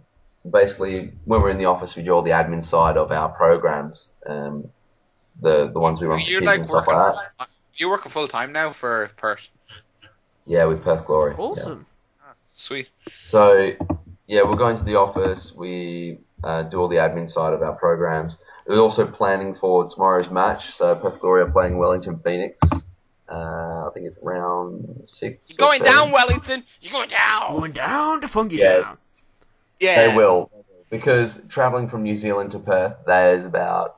basically when we're in the office we do all the admin side of our programs, the ones we run for You're kids like and stuff working. like that. You're working full time now for Perth. Yeah, with Perth Glory. Yeah. Awesome. Sweet. So yeah, we'll go into the office. We do all the admin side of our programs. We're also planning for tomorrow's match. So Perth Glory are playing Wellington Phoenix. I think it's round 6. You're going or 7. down, Wellington. You're going down. Going down to Funky Yeah. Town. Yeah. They will, because travelling from New Zealand to Perth, that is about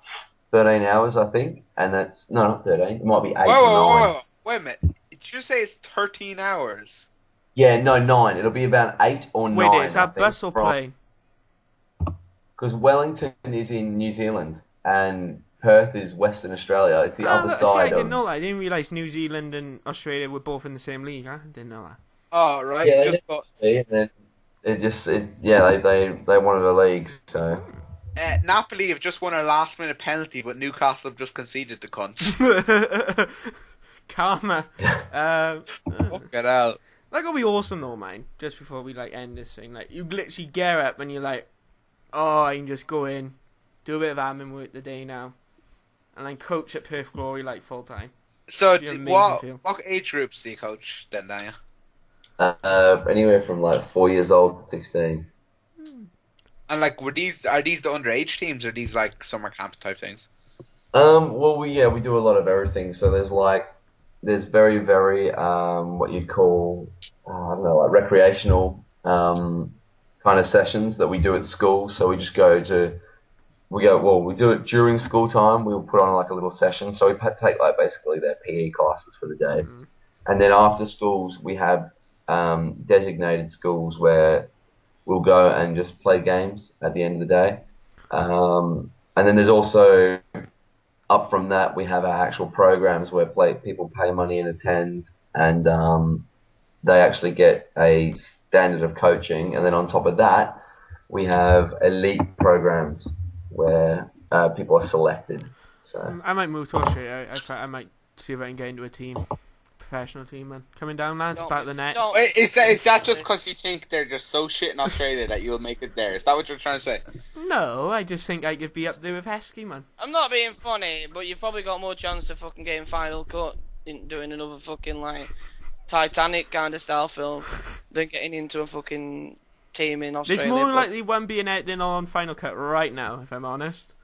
13 hours, I think, and that's not 13. It might be 8 or 9. Whoa. Wait a minute. Did you say it's 13 hours? Yeah, no, 9. It'll be about 8 or 9. Wait, is that bus or plane? Because Wellington is in New Zealand and Perth is Western Australia. It's the other See, I side didn't of. know that. I didn't realise New Zealand and Australia were both in the same league. I didn't know that. Oh, right. Yeah, Just thought, And then they wanted a league, so. Napoli have just won a last-minute penalty, but Newcastle have just conceded the cunt. Karma. Fuck it out. That would be awesome though, man. Just before we like end this thing, like you literally get up and you're like, oh, I can just go in, do a bit of admin work today now, and then coach at Perth Glory like full time. So, Be an amazing feel. what age groups do you coach then, Daniel? Anywhere from like 4 years old to 16. And like, are these the underage teams, or are these like summer camp type things? Well, we do a lot of everything. So there's very, very what you'd call I don't know, like recreational kind of sessions that we do at school. So we just we do it during school time. We'll put on like a little session. So we take like basically their PE classes for the day. Mm-hmm. And then after schools, we have designated schools where we'll go and just play games at the end of the day. And then there's also, up from that, we have our actual programs where people pay money and attend, and they actually get a standard of coaching. And then on top of that, we have elite programs where people are selected. So I might move to Australia. I might see if I can get into a team. Professional team, man. Coming down, lads, back the net. Is that just because you think they're just so shit in Australia that you'll make it there? Is that what you're trying to say? No, I just think I could be up there with Heskey, man. I'm not being funny, but you've probably got more chance of fucking getting final cut in doing another fucking like Titanic kind of style film than getting into a fucking team in Australia. There's more likely one being editing on Final Cut right now, if I'm honest.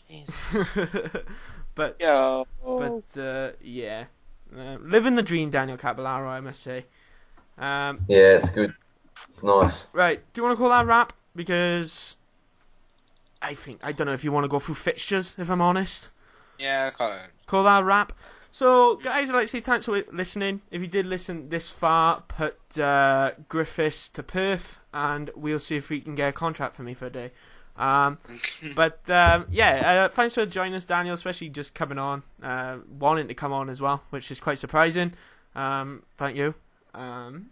Jesus. but yeah. Yeah. Living the dream, Daniel Caballero, I must say. Yeah, it's good. It's nice. Right, do you want to call that a wrap? Because I don't know if you want to go through fixtures, if I'm honest. Yeah, call that a wrap. So, guys, I'd like to say thanks for listening. If you did listen this far, put Griffiths to Perth, and we'll see if we can get a contract for me for a day. Thanks for joining us, Daniel, especially just coming on, wanting to come on as well, which is quite surprising. Thank you. And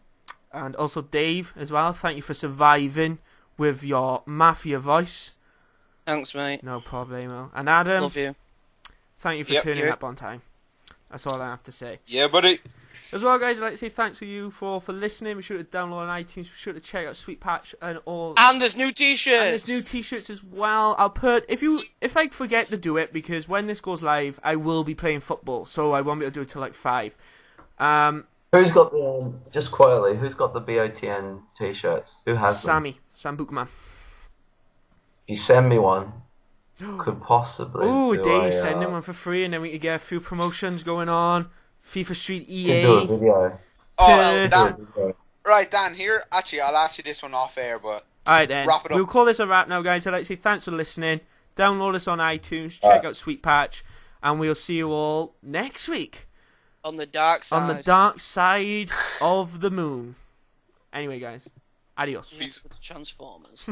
also Dave as well, thank you for surviving with your mafia voice. Thanks, mate. No problemo. And Adam, love you. Thank you for turning up on time. That's all I have to say. Yeah, buddy. As well, guys, I'd like to say thanks to you for listening. Be sure to download on iTunes. Be sure to check out Sweetpatch and all. And there's new t-shirts. And there's new t-shirts as well. I'll put if I forget to do it, because when this goes live, I will be playing football, so I won't be able to do it till like 5. Who's got the just quietly? Who's got the BOTN t-shirts? Who has them? Sam Bookman. You send me one. Could possibly. Oh, Dave, send him one for free, and then we could get a few promotions going on. FIFA Street EA. Do a video. Right, Dan, here, actually, I'll ask you this one off air, but alright then, wrap it up. We'll call this a wrap now, guys. I'd like to say thanks for listening. Download us on iTunes, check out Sweetpatch, and we'll see you all next week. On the dark side. On the dark side of the moon. Anyway, guys, adios. Transformers.